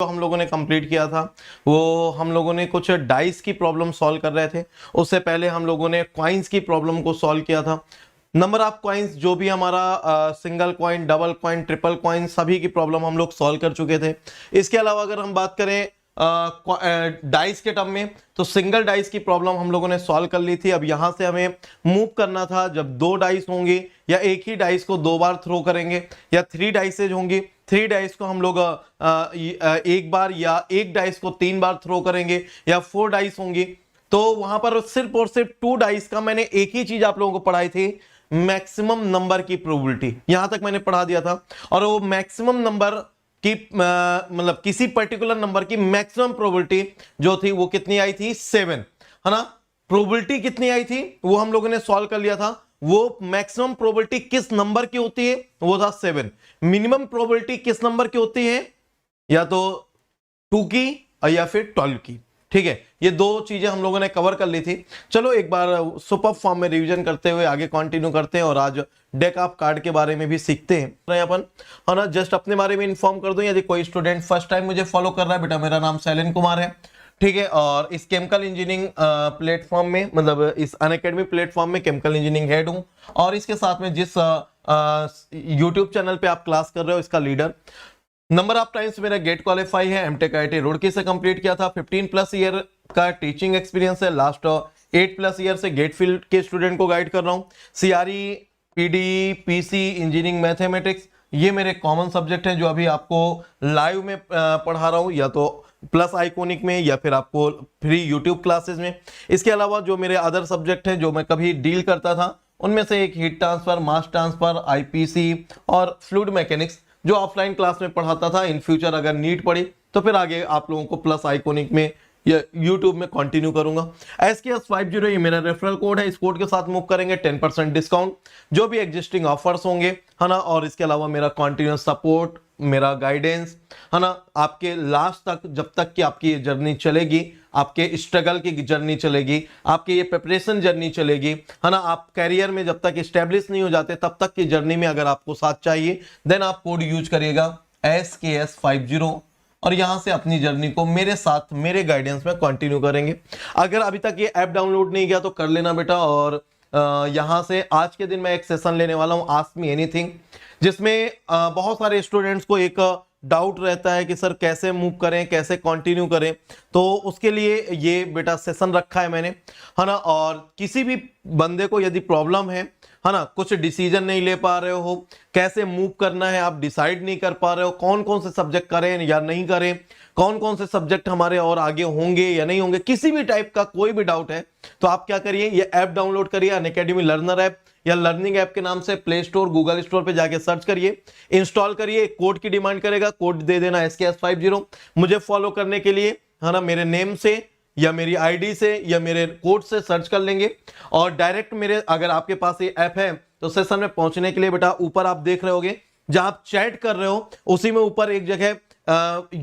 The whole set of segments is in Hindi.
तो हम लोगों ने कंप्लीट किया था वो हम लोगों ने कुछ डाइस की प्रॉब्लम सॉल्व कर रहे थे। उससे पहले हम लोगों ने कॉइन्स की प्रॉब्लम को सॉल्व किया था। नंबर ऑफ कॉइन्स जो भी हमारा single coin, double coin, triple coin, सभी की प्रॉब्लम हम लोग सॉल्व कर चुके थे। इसके अलावा अगर हम बात करें डाइस के टर्म में, तो सिंगल डाइस की प्रॉब्लम हम लोगों ने सॉल्व कर ली थी। अब यहां से हमें मूव करना था, जब दो डाइस होंगे या एक ही डाइस को दो बार थ्रो करेंगे या थ्री डाइसेज होंगी, थ्री डाइस को हम लोग एक बार या एक डाइस को तीन बार थ्रो करेंगे या फोर डाइस होंगी, तो वहां पर सिर्फ और सिर्फ टू डाइस का मैंने एक ही चीज आप लोगों को पढ़ाई थी, मैक्सिमम नंबर की प्रोबेबिलिटी। यहां तक मैंने पढ़ा दिया था। और वो मैक्सिमम नंबर की मतलब किसी पर्टिकुलर नंबर की मैक्सिमम प्रोबेबिलिटी जो थी वो कितनी आई थी, 7, है ना। प्रोबेबिलिटी कितनी आई थी वो हम लोगों ने सॉल्व कर लिया था। वो मैक्सिमम प्रोबेबिलिटी किस नंबर की होती है, वो था 7। मिनिमम प्रोबेबिलिटी किस नंबर की होती है, या तो 2 की या फिर 12 की। ठीक है, ये दो चीजें हम लोगों ने कवर कर ली थी। चलो एक बार सुपर फॉर्म में रिवीजन करते हुए आगे कंटिन्यू करते हैं और आज डेक ऑफ कार्ड के बारे में भी सीखते हैं अपन, है ना। जस्ट अपने बारे में इन्फॉर्म कर दूं, यदि कोई स्टूडेंट फर्स्ट टाइम मुझे फॉलो कर रहा है, बेटा मेरा नाम शैलेन कुमार है। ठीक है, और इस केमिकल इंजीनियरिंग प्लेटफॉर्म में, मतलब इस अनअकैडमी प्लेटफॉर्म में केमिकल इंजीनियरिंग हेड हूं, और इसके साथ में जिस यूट्यूब चैनल पे आप क्लास कर रहे हो इसका लीडर। नंबर ऑफ टाइम्स मेरा गेट क्वालिफाई है, एमटेक आईआईटी रुड़की से कंप्लीट किया था। 15+ ईयर का टीचिंग एक्सपीरियंस है। लास्ट 8+ ईयर से गेट फील्ड के स्टूडेंट को गाइड कर रहा हूँ। CRE, PD, PC, engineering, mathematics, ये मेरे कॉमन सब्जेक्ट हैं जो अभी आपको लाइव में पढ़ा रहा हूँ, या तो प्लस आइकोनिक में या फिर आपको फ्री यूट्यूब क्लासेस में। इसके अलावा जो मेरे अदर सब्जेक्ट हैं जो मैं कभी डील करता था, उनमें से एक heat transfer, mass transfer, IPC और फ्लूइड मैकेनिक्स जो ऑफलाइन क्लास में पढ़ाता था। इन फ्यूचर अगर नीड पड़ी तो फिर आगे आप लोगों को प्लस आइकोनिक में या यूट्यूब में कंटिन्यू करूंगा। SKS50 ये मेरा रेफरल कोड है, इस कोड के साथ मूव करेंगे 10% डिस्काउंट जो भी एग्जिस्टिंग ऑफर्स होंगे, है ना। और इसके अलावा मेरा कॉन्टिन्यूस सपोर्ट, मेरा गाइडेंस, है ना, आपके लास्ट तक, जब तक कि आपकी ये जर्नी चलेगी, आपके स्ट्रगल की जर्नी चलेगी, आपकी ये प्रिपरेशन जर्नी चलेगी, है ना। आप कैरियर में जब तक स्टेब्लिश नहीं हो जाते तब तक की जर्नी में अगर आपको साथ चाहिए, देन आप कोड यूज करिएगा SKS50 और यहां से अपनी जर्नी को मेरे साथ, मेरे गाइडेंस में कंटिन्यू करेंगे। अगर अभी तक ये ऐप डाउनलोड नहीं किया तो कर लेना बेटा। और यहां से आज के दिन मैं एक सेशन लेने वाला हूं, आस्क मी एनीथिंग, जिसमें बहुत सारे स्टूडेंट्स को एक डाउट रहता है कि सर कैसे मूव करें, कैसे कंटिन्यू करें। तो उसके लिए ये बेटा सेशन रखा है मैंने, है ना। और किसी भी बंदे को यदि प्रॉब्लम है ना, कुछ डिसीजन नहीं ले पा रहे हो, कैसे मूव करना है आप डिसाइड नहीं कर पा रहे हो, कौन कौन से सब्जेक्ट करें या नहीं करें, कौन कौन से सब्जेक्ट हमारे और आगे होंगे या नहीं होंगे, किसी भी टाइप का कोई भी डाउट है, तो आप क्या करिए, ये ऐप डाउनलोड करिए, अनअकैडमी लर्नर ऐप या लर्निंग ऐप के नाम से प्ले स्टोर, गूगल स्टोर पे जाके सर्च करिए, इंस्टॉल करिए। कोड की डिमांड करेगा, कोड दे देना SKS50 मुझे फॉलो करने के लिए, है ना। मेरे नेम से या मेरी आईडी से या मेरे कोड से सर्च कर लेंगे और डायरेक्ट मेरे, अगर आपके पास ये ऐप है तो सेशन में पहुंचने के लिए बेटा ऊपर आप देख रहे होगे, जहां आप चैट कर रहे हो उसी में ऊपर एक जगह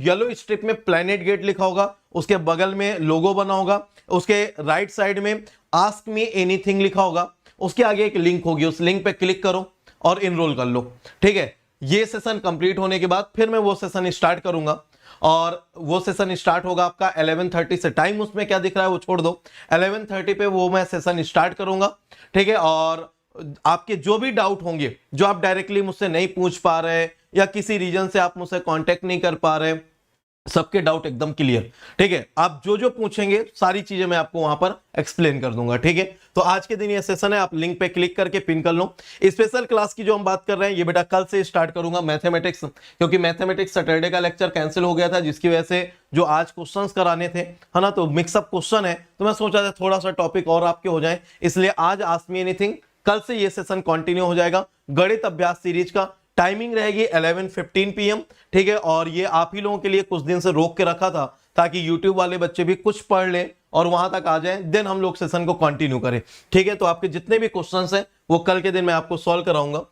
येलो स्ट्रिप में प्लैनेट गेट लिखा होगा, उसके बगल में लोगो बना होगा, उसके राइट साइड में आस्क मी एनीथिंग लिखा होगा, उसके आगे एक लिंक होगी, उस लिंक पे क्लिक करो और इनरोल कर लो। ठीक है, ये सेशन कंप्लीट होने के बाद फिर मैं वो सेशन स्टार्ट करूंगा और वो सेशन स्टार्ट होगा आपका 11:30 से। टाइम उसमें क्या दिख रहा है वो छोड़ दो, 11:30 पे वो मैं सेशन स्टार्ट करूंगा। ठीक है, और आपके जो भी डाउट होंगे, जो आप डायरेक्टली मुझसे नहीं पूछ पा रहे या किसी रीजन से आप मुझसे कांटेक्ट नहीं कर पा रहे, सबके डाउट एकदम क्लियर। ठीक है, आप जो जो पूछेंगे सारी चीजें मैं आपको वहां पर एक्सप्लेन कर दूंगा। ठीक है, तो आज के दिन ये सेशन है, आप लिंक पे क्लिक करके पिन कर लो। स्पेशल क्लास की जो हम बात कर रहे हैं ये बेटा कल से स्टार्ट करूंगा, मैथमेटिक्स, क्योंकि मैथमेटिक्स सैटरडे का लेक्चर कैंसिल हो गया था, जिसकी वजह से जो आज क्वेश्चंस कराने थे, है ना, तो मिक्सअप क्वेश्चन है, तो मैं सोचा था थोड़ा सा टॉपिक और आपके हो जाए, इसलिए आज आस्क मी एनीथिंग, कल से ये सेशन कंटिन्यू हो जाएगा। गणित अभ्यास सीरीज का टाइमिंग रहेगी 11:15 PM। ठीक है, और ये आप ही लोगों के लिए कुछ दिन से रोक के रखा था ताकि YouTube वाले बच्चे भी कुछ पढ़ लें और वहां तक आ जाएं, देन हम लोग सेशन को कंटिन्यू करें। ठीक है, तो आपके जितने भी क्वेश्चंस हैं वो कल के दिन मैं आपको सॉल्व कराऊंगा।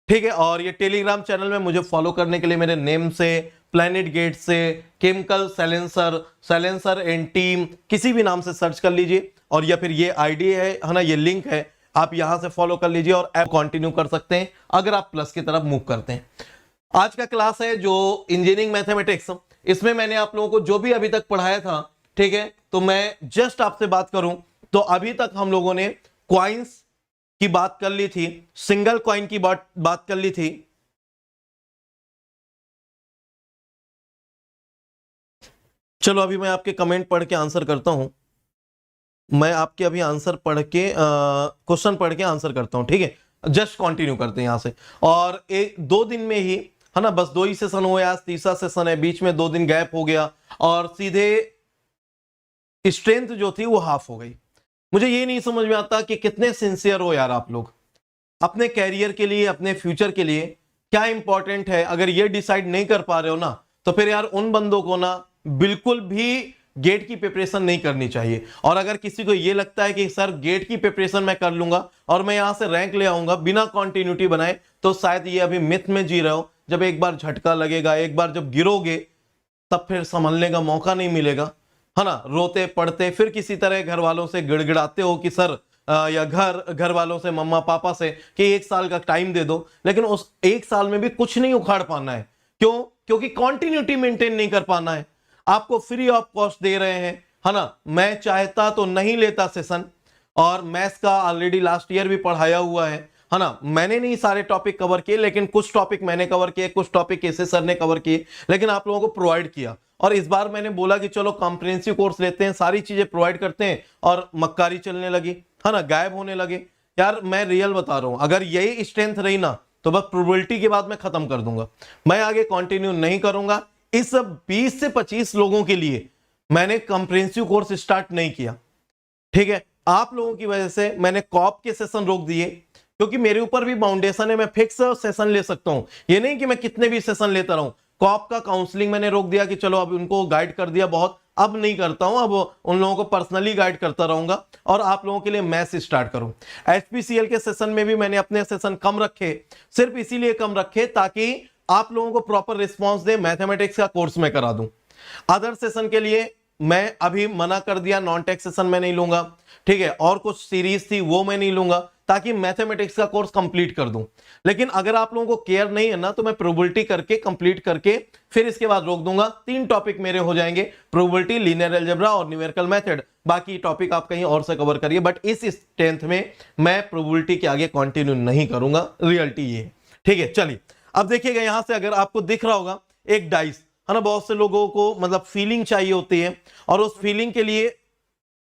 ठीक है, और ये टेलीग्राम चैनल में मुझे फॉलो करने के लिए मेरे नेम से, प्लैनेट गेट से, केमिकल सैलेंसर एंड टीम, किसी भी नाम से सर्च कर लीजिए, और या फिर ये आईडी है ना, ये लिंक है, आप यहां से फॉलो कर लीजिए और ऐप कंटिन्यू कर सकते हैं अगर आप प्लस की तरफ मूव करते हैं। आज का क्लास है जो इंजीनियरिंग मैथमेटिक्स, इसमें मैंने आप लोगों को जो भी अभी तक पढ़ाया था, ठीक है, तो मैं जस्ट आपसे बात करूं तो अभी तक हम लोगों ने क्वाइंस की बात कर ली थी, सिंगल क्वाइन की बात कर ली थी, चलो अभी मैं आपके कमेंट पढ़ के आंसर करता हूं, मैं आपके अभी आंसर पढ़ के क्वेश्चन पढ़ के आंसर करता हूं, ठीक है, जस्ट कंटिन्यू करते हैं यहां से। और एक 2 दिन में ही, है ना, बस 2 ही सेशन हुए, आज तीसरा सेशन है, बीच में 2 दिन गैप हो गया और सीधे स्ट्रेंथ जो थी वो हाफ हो गई। मुझे ये नहीं समझ में आता कि कितने सिंसियर हो यार आप लोग अपने कैरियर के लिए, अपने फ्यूचर के लिए क्या इंपॉर्टेंट है। अगर ये डिसाइड नहीं कर पा रहे हो ना, तो फिर यार उन बंदों को ना बिल्कुल भी गेट की प्रिपरेशन नहीं करनी चाहिए। और अगर किसी को ये लगता है कि सर गेट की प्रिपरेशन मैं कर लूंगा और मैं यहां से रैंक ले आऊंगा बिना कंटिन्यूटी बनाए, तो शायद ये अभी मिथ में जी रहे हो। जब एक बार झटका लगेगा, एक बार जब गिरोगे, तब फिर संभलने का मौका नहीं मिलेगा, है ना। रोते पड़ते फिर किसी तरह घर वालों से गिड़गिड़ाते हो कि सर या घर वालों से, मम्मा पापा से कि 1 साल का टाइम दे दो, लेकिन उस 1 साल में भी कुछ नहीं उखाड़ पाना है। क्यों? क्योंकि कंटिन्यूटी मेंटेन नहीं कर पाना है। आपको फ्री ऑफ कॉस्ट दे रहे हैं, है ना। मैं चाहता तो नहीं लेता सेशन, और मैथ्स का ऑलरेडी लास्ट ईयर भी पढ़ाया हुआ है ना। मैंने नहीं सारे टॉपिक कवर किए, लेकिन कुछ टॉपिक मैंने कवर किए, कुछ टॉपिक केसे सर ने कवर किए, लेकिन आप लोगों को प्रोवाइड किया। और इस बार मैंने बोला कि चलो कॉम्प्रिहेंसिव कोर्स लेते हैं, सारी चीजें प्रोवाइड करते हैं, और मक्कारी चलने लगी, है ना, गायब होने लगे। यार मैं रियल बता रहा हूं, अगर यही स्ट्रेंथ रही ना, तो बस प्रोबेबिलिटी के बाद मैं खत्म कर दूंगा, मैं आगे कंटिन्यू नहीं करूंगा। इस 20 से 25 लोगों के लिए मैंने कॉम्प्रिहेंसिव कोर्स स्टार्ट नहीं किया, ठीक है। आप लोगों की वजह से मैंने कॉप के सेशन रोक दिए, क्योंकि मेरे ऊपर भी बाउंडेशन है, मैं फिक्स सेशन ले सकता हूं, ये नहीं कि मैं कितने भी सेशन लेता रहूं। कॉप का काउंसलिंग मैंने रोक दिया कि चलो अब उनको गाइड कर दिया बहुत, अब नहीं करता हूं, अब उन लोगों को पर्सनली गाइड करता रहूंगा और आप लोगों के लिए मैथ्स स्टार्ट करूं। एचपीसीएल के सेशन में भी मैंने अपने सेशन कम रखे, सिर्फ इसीलिए कम रखे ताकि आप लोगों को प्रॉपर रिस्पॉन्स दे। मैथमेटिक्स का कोर्स मैं करा दूं। अदर सेशन के लिए मैं अभी मना कर दिया, नॉन टेक सेशन मैं नहीं लूंगा, ठीक है, और कुछ सीरीज थी वो मैं नहीं लूंगा, ताकि मैथमेटिक्स का कोर्स कंप्लीट कर दूं। लेकिन अगर आप लोगों को केयर नहीं है ना, तो मैं प्रोबेबिलिटी करके कंप्लीट करके फिर इसके बाद रोक दूंगा। 3 टॉपिक मेरे हो जाएंगे, प्रोबेबिलिटी, लीनियर अलजेब्रा और न्यूमेरिकल मेथड। बाकी टॉपिक आप कहीं और से कवर करिए, बट इस 10th में मैं प्रोबेबिलिटी के आगे कंटिन्यू नहीं करूंगा, रियलिटी ये, ठीक है। चलिए अब देखिएगा, यहां से अगर आपको दिख रहा होगा एक डाइस, है ना। बहुत से लोगों को मतलब फीलिंग चाहिए होती है, और उस फीलिंग के लिए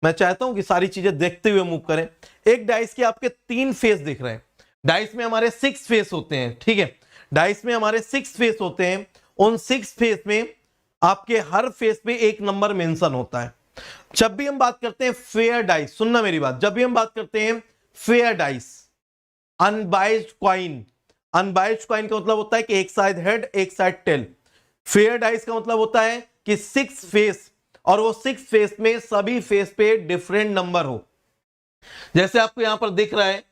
मैं चाहता हूं कि सारी चीजें देखते हुए मूव करें। एक डाइस के आपके 3 फेस दिख रहे हैं। डाइस में हमारे 6 फेस होते हैं, ठीक है, डाइस में हमारे 6 फेस होते हैं। उन 6 फेस में आपके हर फेस पे एक नंबर मेंशन होता है। जब भी हम बात करते हैं फेयर डाइस, सुनना मेरी बात, जब भी हम बात करते हैं fair dice, unbiased coin, unbiased coin का मतलब होता है कि एक साइड हेड एक साइड टेल। फेयर डाइस का मतलब होता है कि 6 फेस, और वो 6 फेस में सभी फेस पे डिफरेंट नंबर हो। जैसे आपको यहां पर दिख रहा है,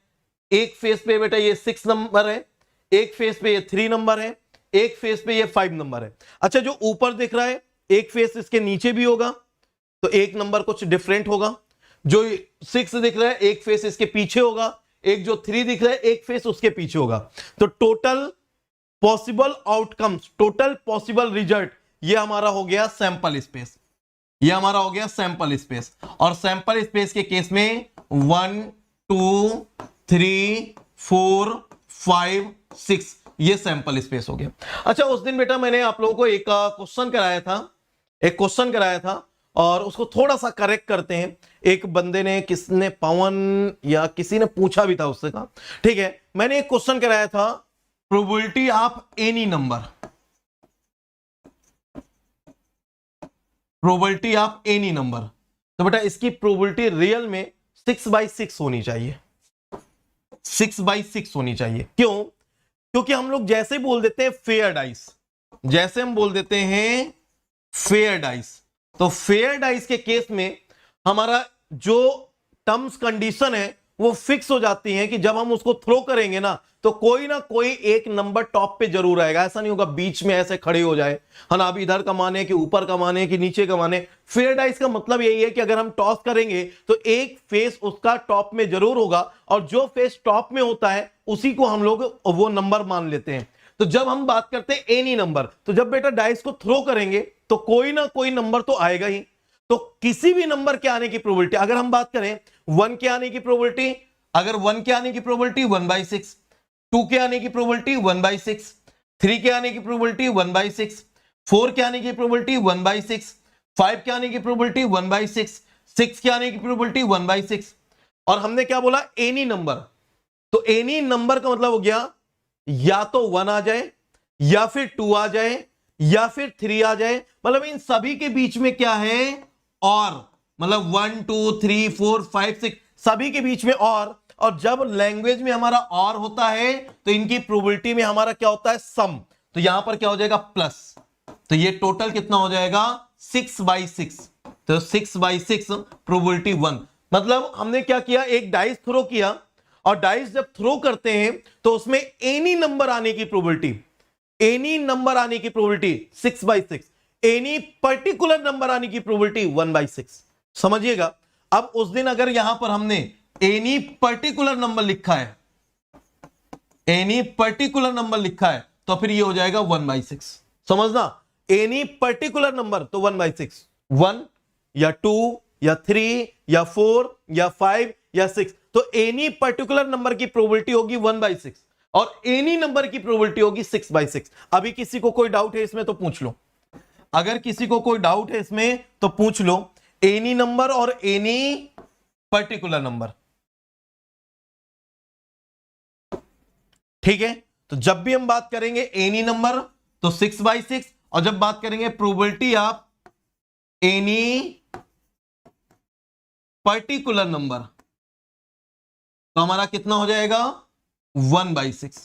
एक फेस पे बेटा ये 6 नंबर है, एक फेस पे ये 3 नंबर है, एक फेस पे ये 5 नंबर है। अच्छा, जो ऊपर दिख रहा है, एक फेस इसके नीचे भी होगा, तो एक नंबर कुछ डिफरेंट होगा। जो 6 दिख रहा है, एक फेस इसके पीछे होगा, एक जो 3 दिख रहा है, एक फेस उसके पीछे होगा। तो total possible outcomes, total possible result, ये हमारा हो गया सैंपल स्पेस, ये हमारा हो गया सैंपल स्पेस। और सैंपल स्पेस के केस में 1 2 3 4 5 6 ये सैंपल स्पेस हो गया। अच्छा, उस दिन बेटा मैंने आप लोगों को एक क्वेश्चन कराया था, और उसको थोड़ा सा करेक्ट करते हैं। एक बंदे ने, किसने, पवन या किसी ने पूछा भी था उससे, कहा ठीक है, मैंने एक क्वेश्चन कराया था, probability of any number, probability of any number. तो बेटा इसकी प्रोबेबिलिटी रियल में 6/6 होनी चाहिए, 6/6 होनी चाहिए। क्यों? क्योंकि हम लोग जैसे बोल देते हैं फेयर डाइस, जैसे हम बोल देते हैं फेयर डाइस, तो फेयर डाइस के केस में हमारा जो टर्म्स कंडीशन है वो फिक्स हो जाती है कि जब हम उसको थ्रो करेंगे ना, तो कोई ना कोई एक नंबर टॉप पे जरूर आएगा। ऐसा नहीं होगा बीच में ऐसे खड़े हो जाए, है ना, अब इधर कमाने कि ऊपर कमाने कि नीचे कमाने। फेयर डाइस का मतलब यही है कि अगर हम टॉस करेंगे तो एक फेस उसका टॉप में जरूर होगा, और जो फेस टॉप में होता है उसी को हम लोग वो नंबर मान लेते हैं। तो जब हम बात करते हैं एनी नंबर, तो जब बेटा डाइस को थ्रो करेंगे तो कोई ना कोई नंबर तो आएगा ही। तो किसी भी नंबर के आने की प्रोबेबिलिटी, अगर हम बात करें 1 के आने की प्रोबेबिलिटी, अगर 1 के आने की प्रोबेबिलिटी 1/6, 2 के आने की प्रोबेबिलिटी 1/6, 3 के आने की प्रोबेबिलिटी 1/6, 4 के आने की प्रोबेबिलिटी 1/6, 5 के आने की प्रोबेबिलिटी 1/6, 6 के आने की प्रोबेबिलिटी 1/6। और हमने क्या बोला, एनी नंबर। तो एनी नंबर का मतलब हो गया या तो 1 आ जाए, या फिर 2 आ जाए, या फिर 3 आ जाए, मतलब इन सभी के बीच में क्या है, और, मतलब 1 2 3 4 5 6 सभी के बीच में और जब लैंग्वेज में हमारा और होता है तो इनकी प्रोबेबिलिटी में हमारा क्या होता है, सम। तो यहां पर क्या हो जाएगा, प्लस। तो ये टोटल कितना हो जाएगा, 6/6। तो 6/6 प्रोबेबिलिटी 1। मतलब हमने क्या किया, एक डाइस थ्रो किया, और डाइस जब थ्रो करते हैं तो उसमें एनी नंबर आने की प्रोबेबिलिटी, एनी नंबर आने की प्रोबेबिलिटी 6/6, एनी पर्टिकुलर नंबर आने की प्रोबेबिलिटी 1/6। समझिएगा। अब उस दिन अगर यहां पर हमने एनी पर्टिकुलर नंबर लिखा है, एनी पर्टिकुलर नंबर लिखा है, तो फिर ये हो जाएगा 1/6। समझना, एनी पर्टिकुलर नंबर तो 1/6, 1 या 2 या 3 या 4 या 5 या 6। तो एनी पर्टिकुलर नंबर की प्रोबेबिलिटी होगी 1/6 और एनी नंबर की प्रोबेबिलिटी होगी 6/6। अभी किसी को कोई डाउट है इसमें तो पूछ लो, अगर किसी को कोई डाउट है इसमें तो पूछ लो, एनी नंबर और एनी पर्टिकुलर नंबर। ठीक है, तो जब भी हम बात करेंगे एनी नंबर तो 6/6, और जब बात करेंगे probability of any particular number तो हमारा कितना हो जाएगा, 1/6।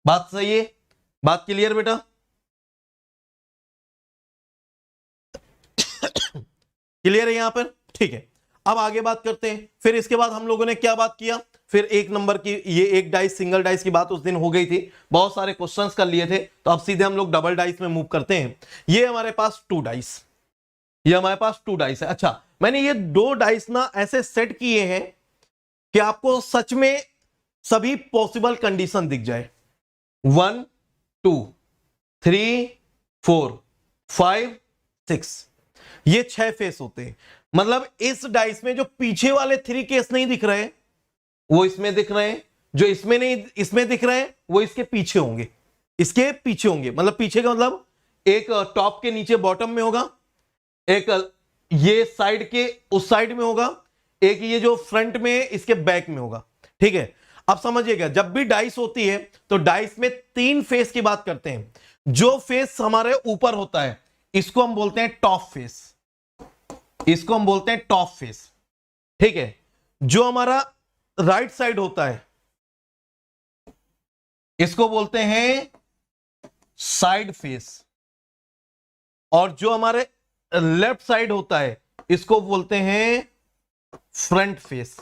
बात सही है, बात क्लियर बेटा? क्लियर है यहां पर? ठीक है, अब आगे बात करते हैं। फिर इसके बाद हम लोगों ने क्या बात किया, फिर एक नंबर की, ये एक डाइस सिंगल डाइस की बात उस दिन हो गई थी, बहुत सारे क्वेश्चंस कर लिए थे, तो अब सीधे हम लोग डबल डाइस में मूव करते हैं। ये हमारे पास 2 डाइस, ये हमारे पास 2 डाइस है। अच्छा, मैंने ये 2 डाइस ना ऐसे सेट किए हैं कि आपको सच में सभी पॉसिबल कंडीशन दिख जाए। 1 2 3 4 5 6, ये 6 फेस होते हैं। मतलब इस डाइस में जो पीछे वाले 3 केस नहीं दिख रहे वो इसमें दिख रहे हैं, जो इसमें नहीं, इसमें दिख रहे हैं वो इसके पीछे होंगे, इसके पीछे होंगे। मतलब पीछे का मतलब एक टॉप के नीचे बॉटम में होगा, एक ये साइड के उस साइड में होगा, एक ये जो फ्रंट में इसके बैक में होगा। ठीक है, अब समझिएगा, जब भी डाइस होती है तो डाइस में 3 फेस की बात करते हैं। जो फेस हमारे ऊपर होता है इसको हम बोलते हैं टॉप फेस, इसको हम बोलते हैं टॉप फेस। ठीक है, जो हमारा राइट साइड होता है इसको बोलते हैं साइड फेस, और जो हमारे लेफ्ट साइड होता है इसको बोलते हैं फ्रंट फेस।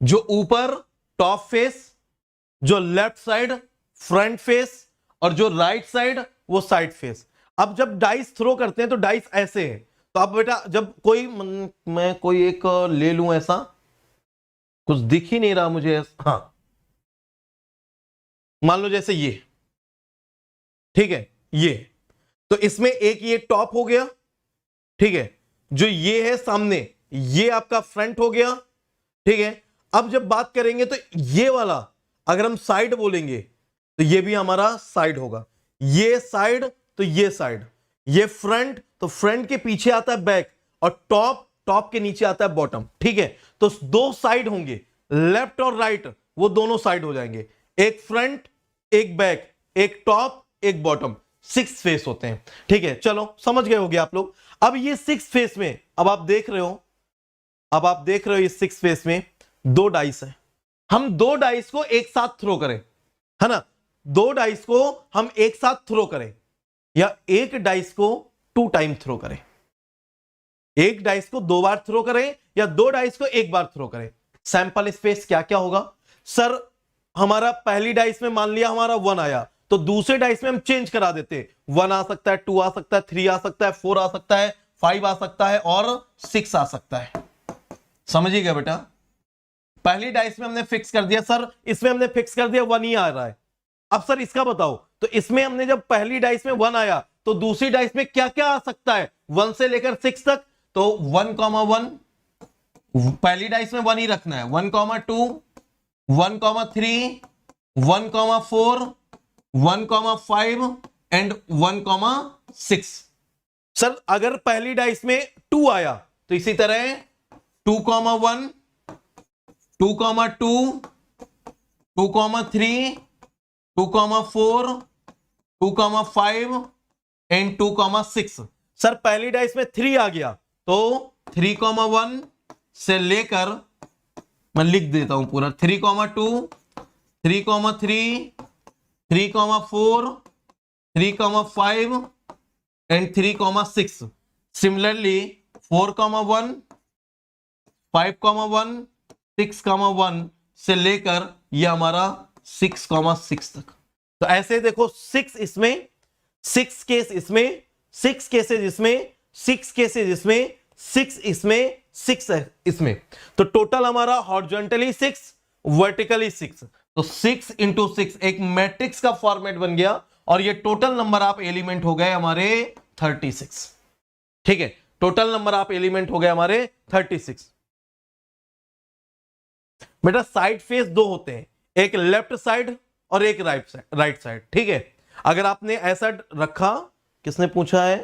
जो ऊपर टॉप फेस, जो लेफ्ट साइड फ्रंट फेस, और जो राइट साइड वो साइड फेस। अब जब डाइस थ्रो करते हैं तो डाइस ऐसे है। तो अब बेटा जब कोई, मैं कोई एक ले लूं, ऐसा कुछ दिख ही नहीं रहा मुझे, हाँ मान लो जैसे ये, ठीक है, ये, तो इसमें एक ये टॉप हो गया, ठीक है, जो ये है सामने ये आपका फ्रंट हो गया। ठीक है, अब जब बात करेंगे तो ये वाला अगर हम साइड बोलेंगे तो ये भी हमारा साइड होगा, ये साइड तो ये साइड, ये फ्रंट तो फ्रंट के पीछे आता है बैक, और टॉप, टॉप के नीचे आता है बॉटम। ठीक है, तो 2 साइड होंगे, लेफ्ट और राइट, वो दोनों साइड हो जाएंगे, एक फ्रंट एक बैक, एक टॉप एक बॉटम, 6 फेस होते हैं। ठीक है, चलो समझ गए होगे आप लोग। अब ये 6 फेस में, अब आप देख रहे हो, अब आप देख रहे हो ये 6 फेस में 2 डाइस है। हम 2 डाइस को एक साथ थ्रो करें, है ना, 2 डाइस को हम एक साथ थ्रो करें, या एक डाइस को 2 टाइम थ्रो करें, एक डाइस को 2 बार थ्रो करें या 2 डाइस को 1 बार थ्रो करें। सैंपल स्पेस क्या क्या होगा सर? हमारा पहली डाइस में मान लिया हमारा 1 आया, तो दूसरे डाइस में हम चेंज करा देते, 1 आ सकता है, 2 आ सकता है, 3 आ सकता है, 4 आ सकता है, 5 आ सकता है और 6 आ सकता है। समझिएगा बेटा? पहली डाइस में हमने फिक्स कर दिया सर, इसमें हमने फिक्स कर दिया 1 ही आ रहा है। अब सर इसका बताओ, तो इसमें हमने जब पहली डाइस में 1 आया तो दूसरी डाइस में क्या क्या आ सकता है 1 से लेकर 6 तक, तो 1,1 पहली डाइस में 1 ही रखना है, 1,2 1,3 1,4 1,5 एंड 1,6। सर अगर पहली डाइस में 2 आया तो इसी तरह 2,1 2,2 2,3 2,4 2,5 एंड 2,6। सर पहली डाइस में 3 आ गया तो 3,1 से लेकर, मैं लिख देता हूं पूरा, 3,2 3,3 3,4 3,5 एंड 3,6। सिमिलरली 4,1 5,1 6,1 से लेकर यह हमारा 6,6 तक। तो ऐसे देखो 6 इसमें, 6 केस इसमें, 6 केसेस इसमें, 6 केसेस इसमें, 6 इसमें, 6 इसमें, तो टोटल हमारा हॉरिजॉन्टली 6 वर्टिकली 6, तो 6 इंटू 6 एक मैट्रिक्स का फॉर्मेट बन गया और ये टोटल नंबर आप एलिमेंट हो गए हमारे 36। ठीक है, टोटल नंबर आप एलिमेंट हो गए हमारे 36। बेटा साइड फेस 2 होते हैं, एक लेफ्ट साइड और एक राइट साइड। ठीक है, अगर आपने ऐसा रखा, किसने पूछा है,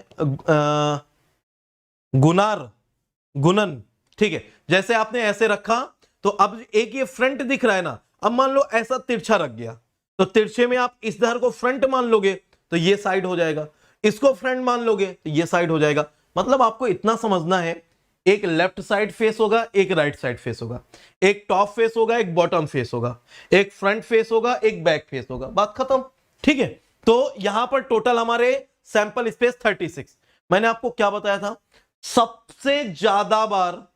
गुनन, ठीक है, जैसे आपने ऐसे रखा तो अब एक ये फ्रंट दिख रहा है ना, अब मान लो ऐसा तिरछा रख गया तो तिरछे में आप इस धर को फ्रंट मान लोगे तो ये साइड हो जाएगा, इसको फ्रंट मान लोगे तो ये साइड हो जाएगा। मतलब आपको इतना समझना है, एक लेफ्ट साइड फेस होगा, एक राइट साइड फेस होगा, एक टॉप फेस होगा, एक बॉटम फेस होगा, एक फ्रंट फेस होगा, एक बैक फेस होगा, बात खत्म। ठीक है, तो यहां पर टोटल हमारे सैंपल स्पेस 36। मैंने आपको क्या बताया था, सबसे ज्यादा बार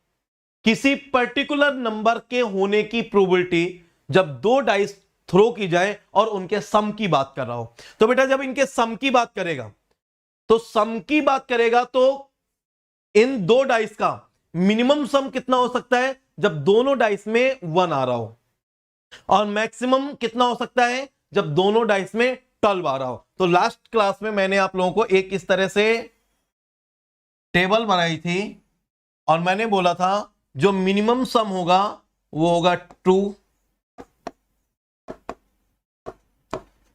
किसी पर्टिकुलर नंबर के होने की प्रोबेबिलिटी जब 2 डाइस थ्रो की जाए और उनके सम की बात कर रहा हो, तो बेटा जब इनके सम की बात करेगा तो इन 2 डाइस का मिनिमम सम कितना हो सकता है जब दोनों डाइस में 1 आ रहा हो, और मैक्सिमम कितना हो सकता है जब दोनों डाइस में 12 आ रहा हो। तो लास्ट क्लास में मैंने आप लोगों को एक इस तरह से टेबल बनाई थी और मैंने बोला था जो मिनिमम सम होगा वो होगा 2,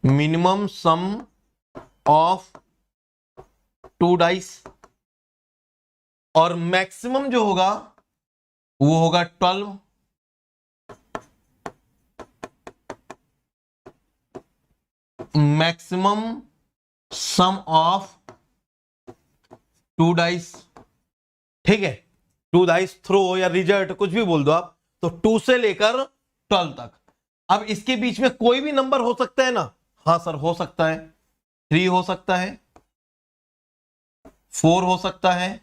मिनिमम सम ऑफ 2 डाइस, और मैक्सिमम जो होगा वो होगा 12, मैक्सिमम सम ऑफ 2 डाइस। ठीक है, 2 डाइस थ्रो या रिजल्ट कुछ भी बोल दो आप, तो 2 से लेकर 12 तक। अब इसके बीच में कोई भी नंबर हो सकता है ना, हाँ सर हो सकता है, 3 हो सकता है, 4 हो सकता है,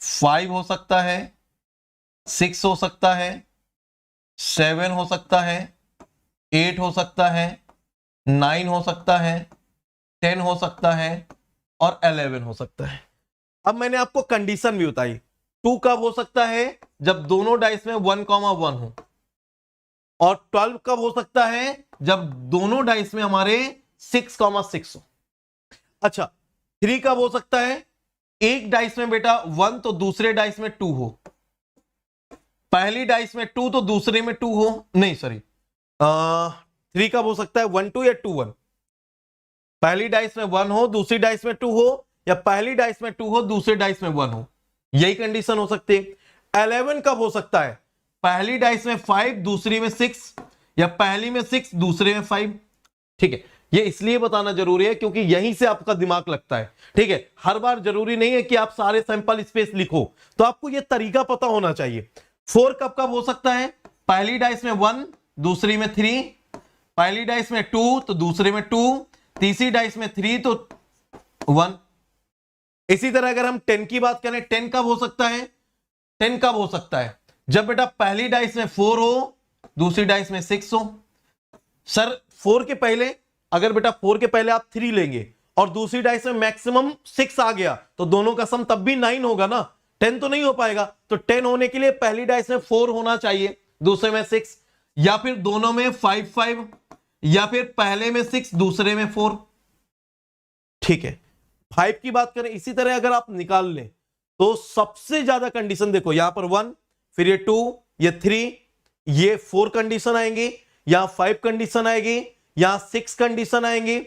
5 हो सकता है, 6 हो सकता है, 7 हो सकता है, 8 हो सकता है, 9 हो सकता है, 10 हो सकता है और 11 हो सकता है। अब मैंने आपको कंडीशन भी बताई, 2 कब हो सकता है जब दोनों डाइस में 1,1 हो, और 12 कब हो सकता है जब दोनों डाइस में हमारे 6,6 हो। अच्छा, 3 कब हो सकता है, एक डाइस में बेटा 1 तो दूसरे डाइस में 2 हो, पहली डाइस में 2 तो दूसरे में 2 हो, नहीं सॉरी 3 कब हो सकता है, 1 2 या 2 1, पहली डाइस में 1 हो दूसरी डाइस में 2 हो, या पहली डाइस में 2 हो दूसरे डाइस में 1 हो, यही कंडीशन हो सकती है। 11 कब हो सकता है, पहली डाइस में 5 दूसरी में 6, या पहली में 6 दूसरे में 5। ठीक है, ये इसलिए बताना जरूरी है क्योंकि यहीं से आपका दिमाग लगता है। ठीक है, हर बार जरूरी नहीं है कि आप सारे सैंपल स्पेस लिखो, तो आपको यह तरीका पता होना चाहिए। 4 कब कब हो सकता है, पहली डाइस में 1 दूसरी में 3, पहली डाइस में 2 तो दूसरे में 2, तीसरी डाइस में 3 तो 1। इसी तरह अगर हम 10 की बात करें, 10 कब हो सकता है, 10 कब हो सकता है जब बेटा पहली डाइस में 4 हो दूसरी डाइस में 6 हो। सर 4 के पहले, अगर बेटा 4 के पहले आप 3 लेंगे और दूसरी डाइस में मैक्सिमम 6 आ गया तो दोनों का सम तब भी 9 होगा ना, 10 तो नहीं हो पाएगा। तो 10 होने के लिए पहली डाइस में 4 होना चाहिए दूसरे में 6, या फिर दोनों में 5 5, या फिर पहले में 6 दूसरे में 4। ठीक है, 5 की बात करें, इसी तरह अगर आप निकाल लें तो सबसे ज्यादा कंडीशन देखो, यहां पर 1, फिर ये 2, ये 3, ये 4 कंडीशन आएंगी, यहां 5 कंडीशन आएगी, यहां 6 कंडीशन आएंगी,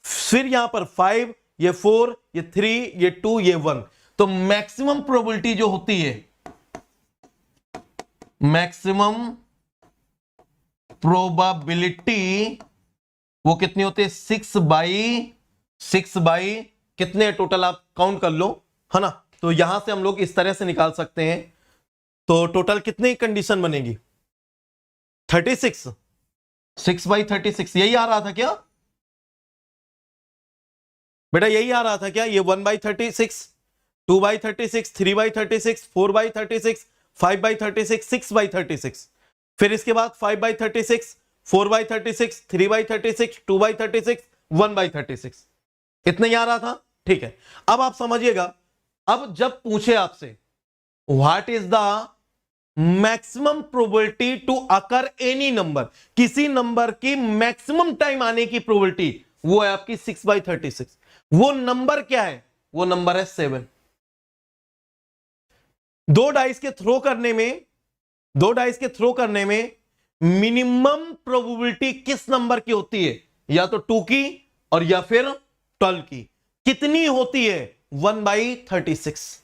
फिर यहां पर 5, ये 4, ये 3, ये 2, ये 1। तो मैक्सिमम प्रोबेबिलिटी जो होती है, मैक्सिमम प्रोबेबिलिटी वो कितनी होती है? 6 बाई कितने टोटल आप काउंट कर लो, है ना। तो यहां से हम लोग इस तरह से निकाल सकते हैं। तो टोटल कितनी कंडीशन बनेगी? 36, 6/36। यही आ रहा था क्या बेटा? यही आ रहा था क्या? ये 1/36, 2/36, 3/36, 4/36, 5/36, 6/36, फिर इसके बाद 5/36, 4/36, 3/36, 2/36, 1/36। इतना ही आ रहा था। ठीक है, अब आप समझिएगा, अब जब पूछे आपसे what is the maximum probability to occur any number, किसी नंबर की मैक्सिमम टाइम आने की प्रोबेबिलिटी, वो है आपकी 6/36। वो नंबर क्या है? वो नंबर है 7। दो डाइस के थ्रो करने में मिनिमम प्रोबेबिलिटी किस नंबर की होती है? या तो 2 की और या फिर 12 की। कितनी होती है? 1/36।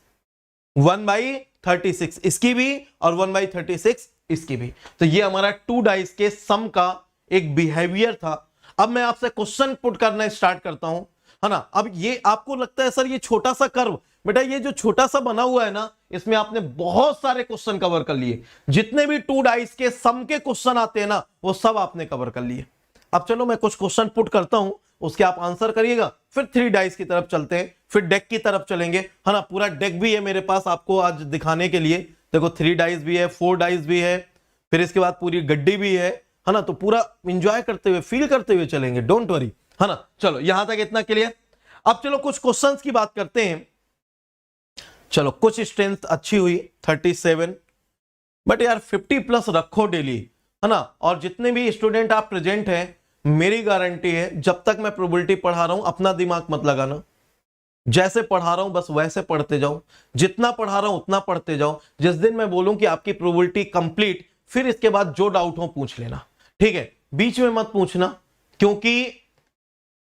1/36 इसकी भी और 1/36 इसकी भी। तो ये हमारा 2 डाइस के सम का एक बिहेवियर था। अब मैं आपसे क्वेश्चन पुट करना स्टार्ट करता हूं, है ना। अब ये आपको लगता है सर ये छोटा सा कर्व, बेटा ये जो छोटा सा बना हुआ है ना, इसमें आपने बहुत सारे क्वेश्चन कवर कर लिए। जितने भी 2 डाइस के सम के क्वेश्चन आते हैं ना, वो सब आपने कवर कर लिए। अब चलो मैं कुछ क्वेश्चन पुट करता हूं, उसके आप आंसर करिएगा, फिर 3 डाइस की तरफ चलते हैं, फिर डेक की तरफ चलेंगे, है ना। पूरा डेक भी है मेरे पास आपको आज दिखाने के लिए। देखो 3 डाइस भी है, 4 डाइस भी है, फिर इसके बाद पूरी गड्डी भी है ना। तो पूरा इंजॉय करते हुए, फील करते हुए चलेंगे, डोंट वरी, है ना। चलो यहां तक इतना क्लियर। अब चलो कुछ क्वेश्चंस की बात करते हैं। चलो कुछ स्ट्रेंथ अच्छी हुई 37, बट यार 50+ रखो डेली, है ना। और जितने भी स्टूडेंट आप प्रेजेंट हैं, मेरी गारंटी है जब तक मैं प्रोबेबिलिटी पढ़ा रहा हूं अपना दिमाग मत लगाना। जैसे पढ़ा रहा हूं बस वैसे पढ़ते जाओ, जितना पढ़ा रहा हूं उतना पढ़ते जाओ। जिस दिन मैं बोलूं कि आपकी प्रोबेबिलिटी कंप्लीट, फिर इसके बाद जो डाउट हो पूछ लेना, ठीक है। बीच में मत पूछना, क्योंकि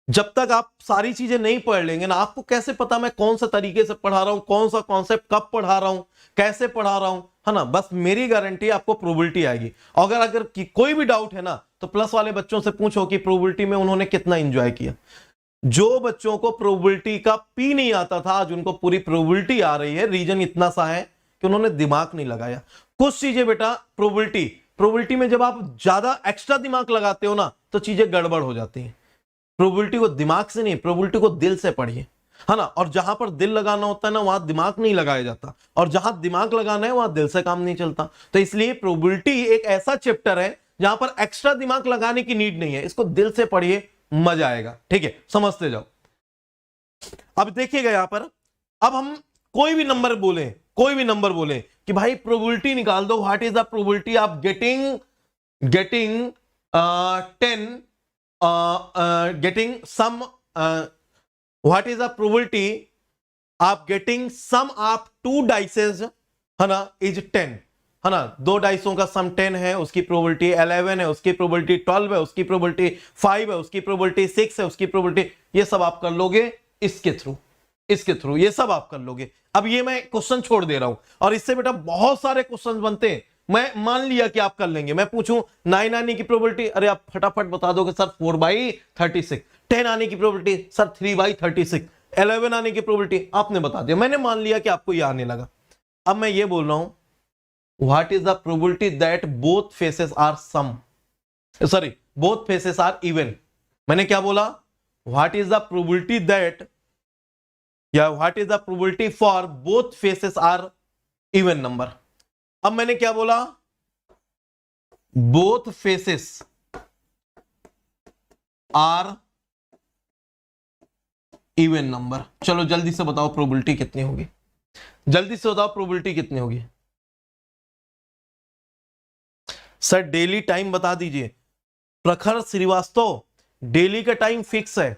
जब तक आप सारी चीजें नहीं पढ़ लेंगे ना, आपको कैसे पता मैं कौन सा तरीके से पढ़ा रहा हूं, कौन सा कॉन्सेप्ट कब पढ़ा रहा हूं, कैसे पढ़ा रहा हूं, है ना। बस मेरी गारंटी आपको प्रोबेबिलिटी आएगी। अगर कोई भी डाउट है ना, तो प्लस वाले बच्चों से पूछो कि प्रोबेबिलिटी में उन्होंने कितना एंजॉय किया। जो बच्चों को प्रोबेबिलिटी का पी नहीं आता था, आज उनको पूरी प्रोबेबिलिटी आ रही है। रीजन इतना सा है कि उन्होंने दिमाग नहीं लगाया। कुछ चीजें बेटा प्रोबेबिलिटी में जब आप ज्यादा एक्स्ट्रा दिमाग लगाते हो ना, तो चीजें गड़बड़ हो जाती हैं। प्रोबेबिलिटी को दिमाग से नहीं, प्रोबेबिलिटी को दिल से पढ़िए, है ना। और जहां पर दिल लगाना होता है ना, वहां दिमाग नहीं लगाया जाता, और जहां दिमाग लगाना है वहां दिल से काम नहीं चलता। तो इसलिए प्रोबेबिलिटी एक ऐसा चैप्टर है जहां पर एक्स्ट्रा दिमाग लगाने की नीड नहीं है। इसको दिल से पढ़िए, मजा आएगा, ठीक है। समझते जाओ। अब देखिएगा यहां पर, अब हम कोई भी नंबर बोले कि भाई प्रोबेबिलिटी निकाल दो, what is the probability of getting 10 getting some what is the probability of getting sum of 2 dices, है ना, is 10, है ना। 2 डाइसों का सम 10 है, उसकी प्रोबेबिलिटी 11 है, उसकी प्रोबेबिलिटी 12 है, उसकी प्रोबेबिलिटी 5 है, उसकी प्रोबेबिलिटी 6 है, उसकी प्रोबेबिलिटी, ये सब आप कर लोगे इसके थ्रू ये सब आप कर लोगे। अब ये मैं क्वेश्चन छोड़ दे रहा हूं, और इससे बेटा बहुत सारे क्वेश्चन बनते हैं। मैं मान लिया कि आप कर लेंगे, मैं पूछूं 9 आने की प्रोबेबिलिटी, अरे आप फटाफट बता दोगे सर 4/36। 10 आने की प्रोबेबिलिटी सर 3/36। 11 आने की प्रोबेबिलिटी आपने बता दिया, मैंने मान लिया कि आपको ये आने लगा। अब मैं ये बोल रहा हूं what is the probability that both faces are even. मैंने क्या बोला? What is the probability that, या what is the probability for both faces are even number. अब मैंने क्या बोला? Both faces are even number. चलो जल्दी से बताओ प्रोबेबिलिटी कितनी होगी, जल्दी से बताओ प्रोबेबिलिटी कितनी होगी। सर डेली टाइम बता दीजिए। प्रखर श्रीवास्तव, डेली का टाइम फिक्स है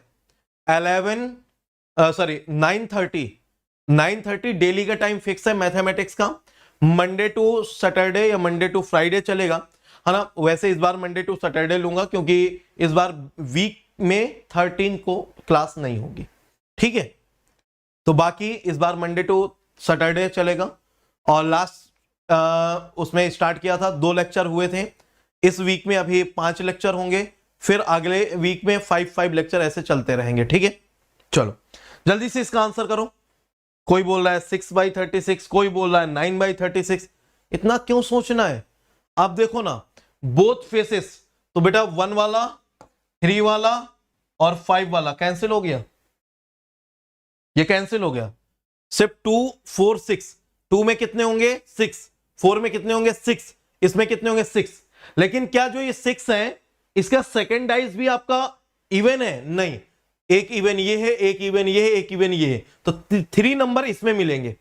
9:30 डेली का टाइम फिक्स है मैथमेटिक्स का। मंडे टू सैटरडे या मंडे टू फ्राइडे चलेगा, है ना। वैसे इस बार मंडे टू सैटरडे लूंगा क्योंकि इस बार वीक में 13 को क्लास नहीं होगी, ठीक है। तो बाकी इस बार मंडे टू सैटरडे चलेगा। और लास्ट उसमें स्टार्ट किया था 2 लेक्चर हुए थे, इस वीक में अभी 5 लेक्चर होंगे, फिर अगले वीक में 5 लेक्चर ऐसे चलते रहेंगे, ठीक है। चलो जल्दी से इसका आंसर करो। कोई बोल रहा है 6/36, कोई बोल रहा है 9/36। इतना क्यों सोचना है? आप देखो ना, बोथ फेसेस, तो बेटा 1 वाला, 3 वाला और 5 वाला कैंसिल हो गया, ये कैंसिल हो गया। सिर्फ 2, 4, 6, 2 में कितने होंगे 6, 4 में कितने होंगे 6, इसमें कितने होंगे 6। लेकिन क्या जो ये 6 है इसका सेकेंड डाइस भी आपका इवन है? नहीं, एक इवन ये है, एक इवन ये है, एक इवन ये है। तो 3 नंबर इसमें मिलेंगे,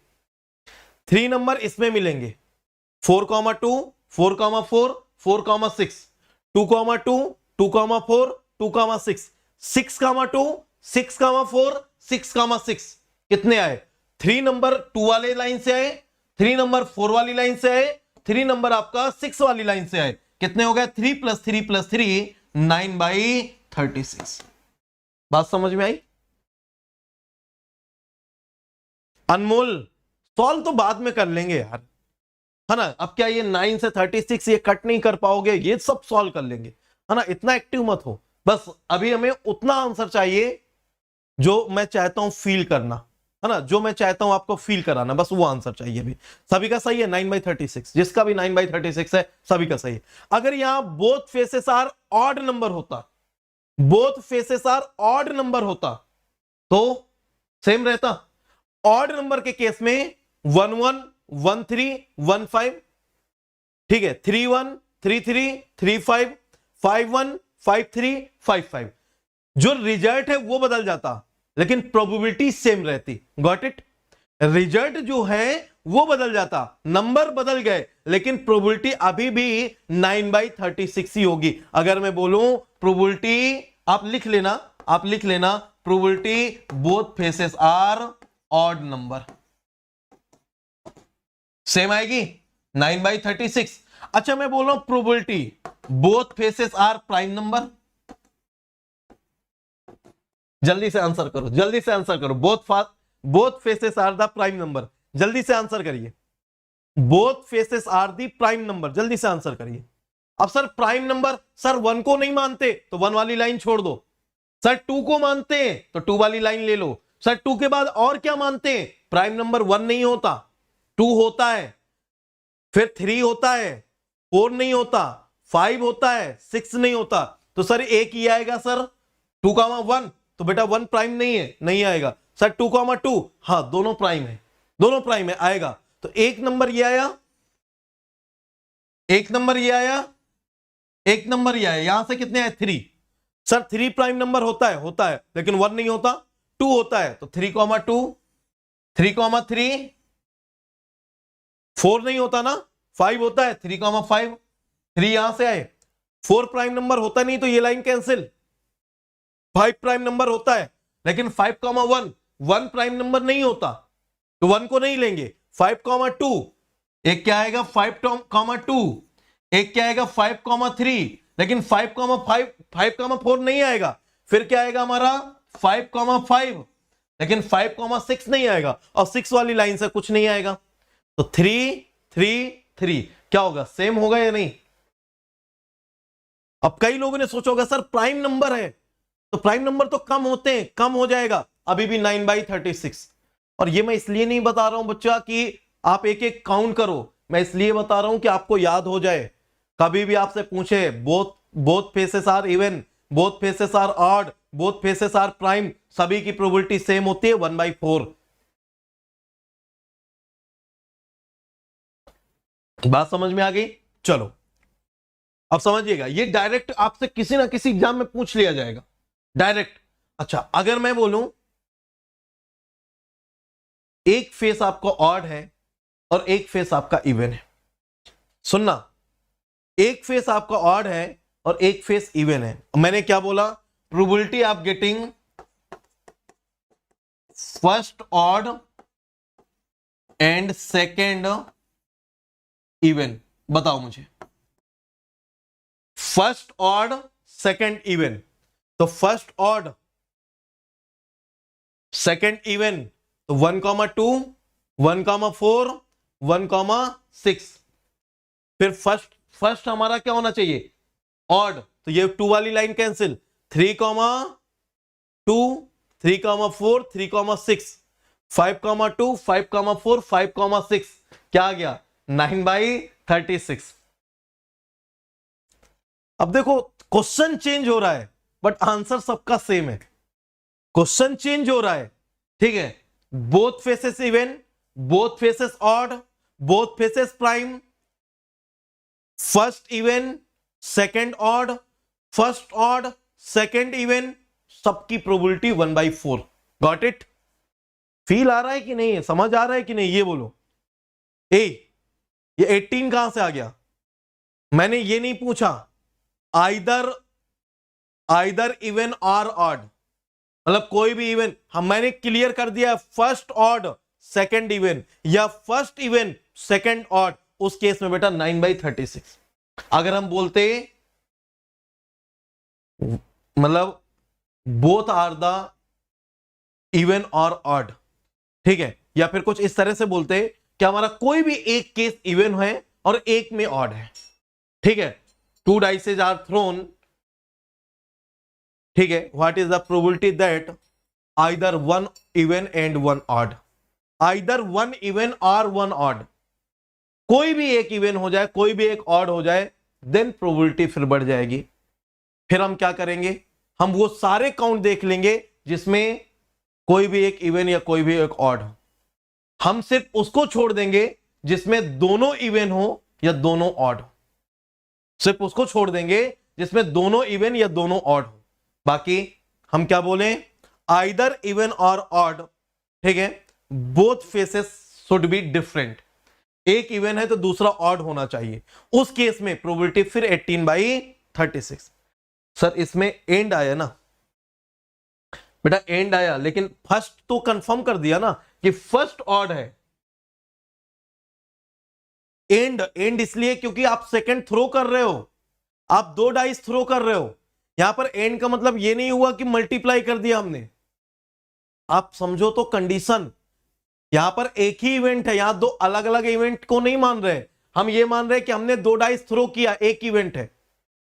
3 नंबर इसमें मिलेंगे, 4,2, 4,4, 4,6, 2,2, 2,4, 2,6, 6,2, 6,4, 6,6। कितने आए? 3 नंबर 2 वाले लाइन से आए, 3 नंबर 4 वाली लाइन से आए, 3 नंबर आपका 6 वाली लाइन से आए। कितने हो गए? 3 + 3 + 3 9/36। बात समझ में आई? अनमोल सॉल्व तो बाद में कर लेंगे यार, है ना। अब क्या ये 9 से 36 ये कट नहीं कर पाओगे? ये सब सॉल्व कर लेंगे, है ना। इतना एक्टिव मत हो, बस अभी हमें उतना आंसर चाहिए जो मैं चाहता हूं फील करना, है ना। जो मैं चाहता हूं आपको फील कराना, बस वो आंसर चाहिए। अभी सभी का सही है 9/36, जिसका भी 9/36 है सभी का सही है। अगर यहां both faces are odd number होता, both faces are odd number होता तो सेम रहता। ऑड नंबर के केस में 1 1 1 3 1 5, ठीक है, 3 1 3 3 3 5 5 1 5 3 5 5। जो रिजल्ट है वो बदल जाता लेकिन प्रोबेबिलिटी सेम रहती। Got it? रिजल्ट जो है वो बदल जाता, नंबर बदल गए, लेकिन प्रोबेबिलिटी अभी भी 9/36 ही होगी। अगर मैं बोलूं प्रोबेबिलिटी, आप लिख लेना, आप लिख लेना, probability both faces are odd number, same आएगी 9/36। अच्छा मैं बोल रहा हूं probability both faces are prime number. जल्दी से आंसर करो, जल्दी से आंसर करो। Both faces are the prime number, जल्दी से आंसर करिए। Both faces are the prime number, जल्दी से आंसर करिए। अब सर प्राइम नंबर, सर 1 को नहीं मानते तो 1 वाली लाइन छोड़ दो। सर 2 को मानते हैं तो 2 वाली लाइन ले लो। सर 2 के बाद और क्या मानते हैं? प्राइम नंबर 1 नहीं होता, 2 होता है, फिर 3 होता है, 4 नहीं होता, 5 होता है, 6 नहीं होता। तो सर एक ही आएगा सर 2,1, तो बेटा 1 प्राइम नहीं है, नहीं आएगा। सर 2,2, हाँ दोनों प्राइम है, दोनों प्राइम है, आएगा। तो एक नंबर ये आया, एक नंबर ये आया, एक नंबर ये आया। यहां से कितने आए? 3। सर 3 प्राइम नंबर होता है, होता है, लेकिन 1 नहीं होता, 2 होता है। तो 3,2, 3,3, 4 नहीं होता ना, 5 होता है, 3,5, 3 यहां से आए। 4 प्राइम नंबर होता नहीं तो ये लाइन कैंसिल। 5 प्राइम नंबर होता है, लेकिन 5,1 1 प्राइम नंबर नहीं होता, तो 1 को नहीं लेंगे। 5,2, एक क्या आएगा 5,2, एक क्या आएगा 5,3, लेकिन 5,5 5,4 नहीं आएगा। फिर क्या आएगा हमारा 5,5, लेकिन 5,6 नहीं आएगा, और 6 वाली लाइन से कुछ नहीं आएगा। तो 3 3 3 क्या होगा? सेम होगा या नहीं? अब कई लोगों ने सोचा होगा सर प्राइम नंबर है तो प्राइम नंबर तो कम होते हैं, कम हो जाएगा। अभी भी 9/36। और ये मैं इसलिए नहीं बता रहा हूं बच्चा कि आप एक एक काउंट करो, मैं इसलिए बता रहा हूं कि आपको याद हो जाए। कभी भी आपसे पूछे both faces are even, both faces are odd, both faces are prime, सभी की प्रोबेबिलिटी सेम होती है 1/4। बात समझ में आ गई? चलो अब समझिएगा, ये डायरेक्ट आपसे किसी ना किसी एग्जाम में पूछ लिया जाएगा, डायरेक्ट। अच्छा अगर मैं बोलूं एक फेस आपका ऑड है और एक फेस आपका इवन है, सुनना, एक फेस आपका ऑड है और एक फेस इवन है। मैंने क्या बोला, probability of getting first odd and second even, बताओ मुझे। फर्स्ट ऑड सेकेंड इवन, तो फर्स्ट ऑड सेकेंड इवन तो 1,2 1,4 1,6। फिर फर्स्ट हमारा क्या होना चाहिए, ऑड, तो ये 2 वाली लाइन कैंसिल, 3,2 3,4 3,6 5,2 5,4 5,6 क्या आ गया 9/36। अब देखो क्वेश्चन चेंज हो रहा है बट आंसर सबका सेम है। क्वेश्चन चेंज हो रहा है, ठीक है, both faces even, both faces odd, both faces prime, first even second odd, first odd second even, सबकी प्रोबेबिलिटी 1/4। Got it? फील आ रहा है कि नहीं है, समझ आ रहा है कि नहीं, ये बोलो। ये 18 कहां से आ गया? मैंने ये नहीं पूछा आइदर इवन और ऑड, मतलब कोई भी इवन, हम मैंने क्लियर कर दिया फर्स्ट ऑड सेकेंड इवन या फर्स्ट इवन सेकेंड ऑड, उस केस में बेटा 9/36। अगर हम बोलते मतलब बोथ आर द इवन और ऑड, ठीक है, या फिर कुछ इस तरह से बोलते कि हमारा कोई भी एक केस इवन है और एक में ऑड है, ठीक है, 2 डाइसेस आर थ्रोन, ठीक है, what is the probability that either 1 even and 1 odd, either 1 even और 1 ऑड, कोई भी एक इवन हो जाए कोई भी एक ऑड हो जाए, देन प्रोबेबिलिटी फिर बढ़ जाएगी। फिर हम क्या करेंगे, हम वो सारे काउंट देख लेंगे जिसमें कोई भी एक इवन या कोई भी एक ऑड हो, हम सिर्फ उसको छोड़ देंगे जिसमें दोनों इवन हो या दोनों ऑड हो, सिर्फ उसको छोड़ देंगे जिसमें दोनों इवन या दोनों ऑड हो। बाकी हम क्या बोले, आइदर इवन और ऑड, ठीक है, both faces should be different, एक इवन है तो दूसरा ऑड होना चाहिए, उस केस में प्रोबेबिलिटी फिर 18/36। सर इसमें एंड आया ना बेटा, एंड आया, लेकिन फर्स्ट तो कंफर्म कर दिया ना कि फर्स्ट ऑड है। एंड इसलिए क्योंकि आप सेकंड थ्रो कर रहे हो, आप 2 डाइस थ्रो कर रहे हो, यहां पर एंड का मतलब ये नहीं हुआ कि मल्टीप्लाई कर दिया हमने, आप समझो तो कंडीशन, यहां पर एक ही इवेंट है, यहां 2 अलग अलग इवेंट को नहीं मान रहे, हम ये मान रहे कि हमने 2 डाइस थ्रो किया, एक इवेंट है,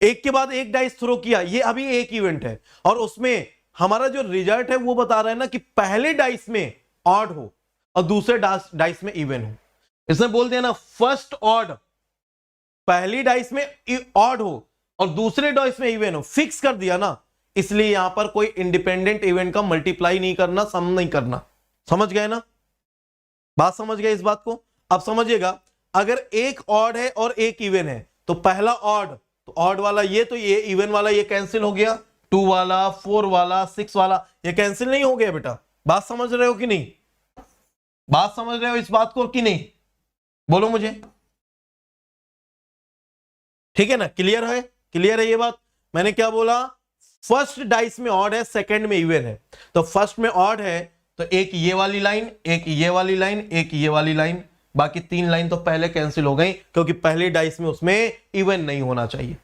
एक के बाद एक डाइस थ्रो किया, ये अभी एक इवेंट है, और उसमें हमारा जो रिजल्ट है वो बता रहा है ना कि पहले डाइस में ऑड हो और दूसरे डाइस में इवन हो। इसने बोल दिया ना फर्स्ट ऑड, पहली डाइस में ऑड हो और दूसरे डाइस में इवन हो, फिक्स कर दिया ना, इसलिए यहां पर कोई इंडिपेंडेंट इवेंट का मल्टीप्लाई नहीं करना, सम नहीं करना। समझ गए ना, बात समझ गए इस बात को? अब समझिएगा, अगर एक ऑड है और एक इवन है तो पहला ऑड, तो ऑड वाला ये, तो ये इवन वाला ये कैंसिल हो गया, 2 वाला 4 वाला 6 वाला ये कैंसिल नहीं हो गया बेटा। बात समझ रहे हो कि नहीं, बात समझ रहे हो इस बात को कि नहीं, बोलो मुझे, ठीक है ना, क्लियर है, क्लियर है ये बात? मैंने क्या बोला, फर्स्ट डाइस में ऑड है सेकंड में इवन है, तो फर्स्ट में ऑड है तो एक ये वाली लाइन, एक ये वाली लाइन, एक ये वाली लाइन, बाकी 3 लाइन तो पहले कैंसिल हो गई क्योंकि पहले डाइस में उसमें इवन नहीं होना चाहिए।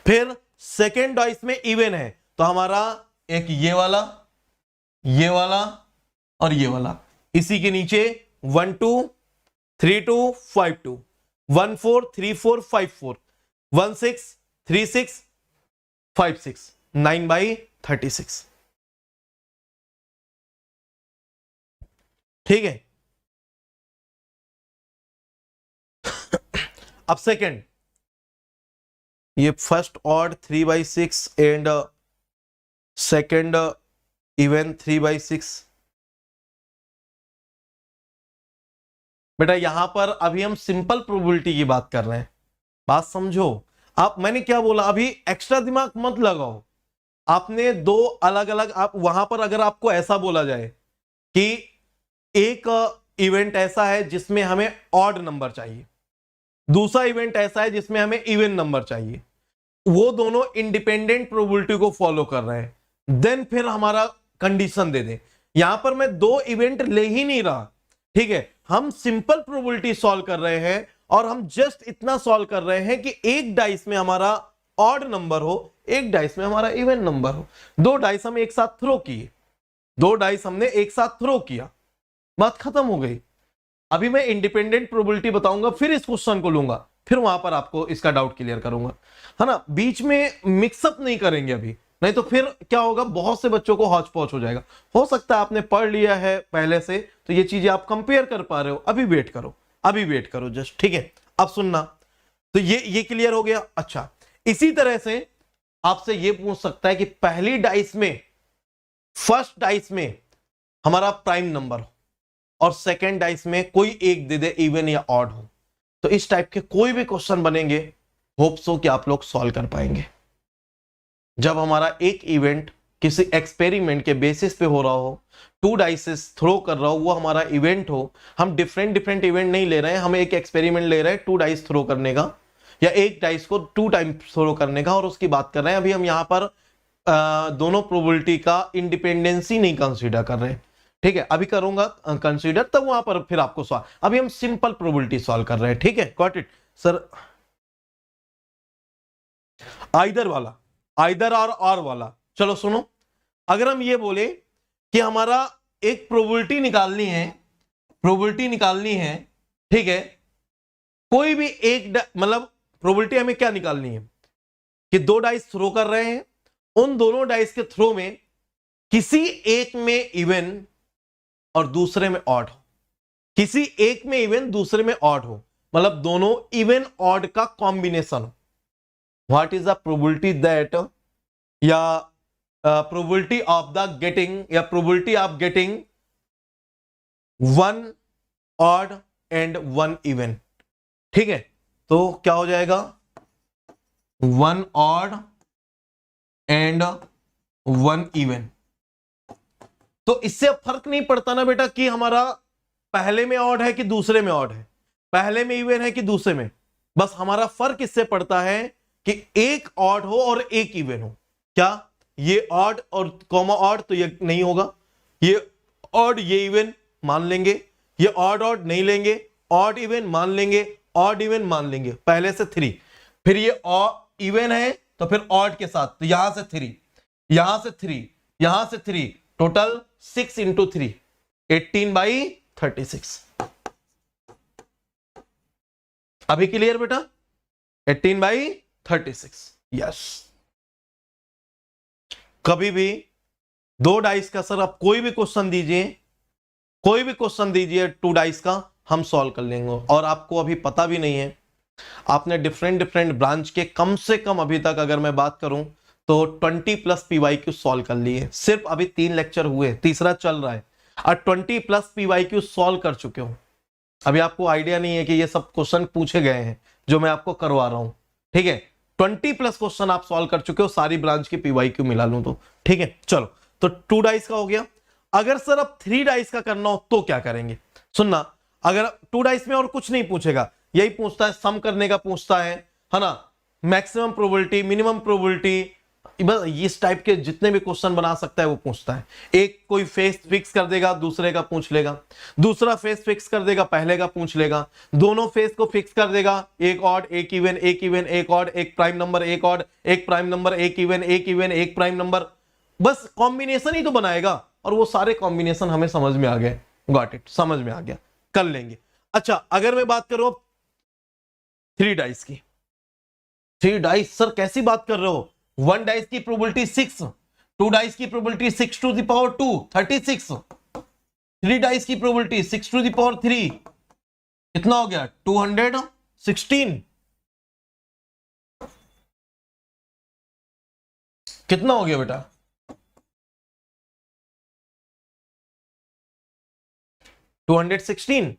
फिर सेकेंड डाइस में इवन है तो हमारा एक ये वाला और ये वाला, इसी के नीचे 1 2 3 2 5 2 1 4 3 4 5 4 1 6 3 6 5 6 9/36, ठीक है। अब सेकेंड, ये first odd 3/6 and second even 3/6, बेटा यहां पर अभी हम सिंपल प्रोबेबिलिटी की बात कर रहे हैं, बात समझो आप। मैंने क्या बोला, अभी एक्स्ट्रा दिमाग मत लगाओ, आपने 2 अलग अलग, आप वहां पर अगर आपको ऐसा बोला जाए कि एक इवेंट ऐसा है जिसमें हमें ऑड नंबर चाहिए, दूसरा इवेंट ऐसा है जिसमें हमें इवन नंबर चाहिए, वो दोनों इंडिपेंडेंट प्रोबेबिलिटी को फॉलो कर रहे हैं, देन फिर हमारा कंडीशन दे दे। यहां पर मैं दो इवेंट ले ही नहीं रहा, ठीक है, हम सिंपल प्रोबेबिलिटी सॉल्व कर रहे हैं और हम जस्ट इतना सॉल्व कर रहे हैं कि एक डाइस में हमारा ऑड नंबर हो, एक डाइस में हमारा इवन नंबर हो। दो डाइस हम एक साथ थ्रो किए, दो डाइस हमने एक साथ थ्रो किया, बात खत्म हो गई। अभी मैं इंडिपेंडेंट प्रोबेबिलिटी बताऊंगा, फिर इस क्वेश्चन को लूंगा, फिर वहां पर आपको इसका डाउट क्लियर करूंगा, है ना। बीच में मिक्सअप नहीं करेंगे अभी, नहीं तो फिर क्या होगा, बहुत से बच्चों को हौच पौच हो जाएगा। हो सकता है आपने पढ़ लिया है पहले से, तो ये चीजें आप कंपेयर कर पा रहे हो। अभी वेट करो, अभी वेट करो जस्ट, ठीक है। अब सुनना, तो ये क्लियर हो गया। अच्छा, इसी तरह से आपसे ये पूछ सकता है कि पहली डाइस में, फर्स्ट डाइस में हमारा प्राइम नंबर हो और सेकेंड डाइस में कोई एक दे दे, इवन या ऑड हो। तो इस टाइप के कोई भी क्वेश्चन बनेंगे, होप सो कि आप लोग सॉल्व कर पाएंगे। जब हमारा एक इवेंट किसी एक्सपेरिमेंट के बेसिस पे हो रहा हो, टू डाइसेस थ्रो कर रहा हो, वो हमारा इवेंट हो, हम डिफरेंट इवेंट नहीं ले रहे हैं, हम एक एक्सपेरिमेंट ले रहे हैं टू डाइस थ्रो करने का, या एक डाइस को टू टाइम थ्रो करने का, और उसकी बात कर रहे हैं। अभी हम यहां पर दोनों प्रोबेबिलिटी का इंडिपेंडेंसी नहीं कंसीडर कर रहे हैं, ठीक है। अभी करूंगा कंसीडर, तब वहां पर फिर आपको सॉल्व, अभी हम सिंपल प्रोबेबिलिटी सॉल्व कर रहे हैं, ठीक है। Got it sir. आइदर वाला, आइदर और वाला, चलो सुनो, अगर हम ये बोले कि हमारा एक प्रोबेबिलिटी निकालनी है, प्रोबेबिलिटी निकालनी है, ठीक है, कोई भी एक मतलब प्रोबेबिलिटी हमें क्या निकालनी है कि दो डाइस थ्रो कर रहे हैं, उन दोनों डाइस के थ्रो में किसी एक में इवन और दूसरे में ऑड हो, किसी एक में इवन दूसरे में ऑड हो, मतलब दोनों इवन ऑड का कॉम्बिनेशन हो। What is the probability that, या प्रोबेबिलिटी ऑफ द गेटिंग, या probability of getting one odd and one even, ठीक है। तो क्या हो जाएगा, one odd and one even. तो इससे अब फर्क नहीं पड़ता ना बेटा कि हमारा पहले में ऑड है कि दूसरे में ऑड है, पहले में इवन है कि दूसरे में, बस हमारा फर्क इससे पड़ता है कि एक ऑड हो और एक इवन हो। क्या ये ऑड और कॉमा ऑड, तो ये नहीं होगा, ये ऑड ये इवन मान लेंगे, ये ऑड ऑड नहीं लेंगे, ऑड इवन मान लेंगे, ऑड इवन मान लेंगे, पहले से 3, फिर ये इवन है तो फिर ऑड के साथ, तो यहां से 3, यहां से 3, यहां से 3, टोटल 6 इंटू 3, 18/36। अभी क्लियर बेटा, 18/36, यस। कभी भी दो डाइस का सर आप कोई भी क्वेश्चन दीजिए, कोई भी क्वेश्चन दीजिए टू डाइस का, हम सॉल्व कर लेंगे। और आपको अभी पता भी नहीं है, आपने डिफरेंट ब्रांच के कम से कम अभी तक अगर मैं बात करूं तो 20+ PYQ सॉल्व कर लिए, सिर्फ अभी 3 लेक्चर हुए, तीसरा चल रहा है, और 20+ PYQ सॉल्व कर चुके हूं। अभी आपको आइडिया नहीं है कि ये सब क्वेश्चन पूछे गए हैं जो मैं आपको करवा रहा हूं, ठीक है। 20+ क्वेश्चन आप सॉल्व कर चुके हो, सारी ब्रांच की PYQ मिला लूं तो, ठीक है। चलो, तो 2 डाइस का हो गया। अगर सर अब 3 डाइस का करना हो तो क्या करेंगे, सुनना। अगर 2 डाइस में और कुछ नहीं पूछेगा, यही पूछता है, सम करने का पूछता है ना, मैक्सिमम प्रोबेबिलिटी, मिनिमम प्रोबेबिलिटी, बस इस टाइप के जितने भी क्वेश्चन बना सकता है वो पूछता है। एक कोई फेस फिक्स कर देगा, दूसरे का पूछ लेगा, दूसरा फेस फिक्स कर देगा, पहले का पूछ लेगा, दोनों फेस को फिक्स कर देगा, एक ऑड एक इवन, एक इवन एक ऑड, एक प्राइम नंबर एक ऑड, एक प्राइम नंबर एक इवन, एक इवन एक प्राइम नंबर, बस कॉम्बिनेशन ही तो बनाएगा, और वो सारे कॉम्बिनेशन हमें समझ में आ गए। गॉट इट, समझ में आ गया, कर लेंगे। अच्छा, अगर मैं बात करूं 3 डाइस की, 3 डाइस सर कैसी बात कर रहे हो, 1 डाइस की प्रोबेबिलिटी 6, 2 डाइस की probability 6 to the power 2 36, 3 dice की प्रोबेबिलिटी 6 टू द पावर 3, कितना हो गया 216, कितना हो गया बेटा 216।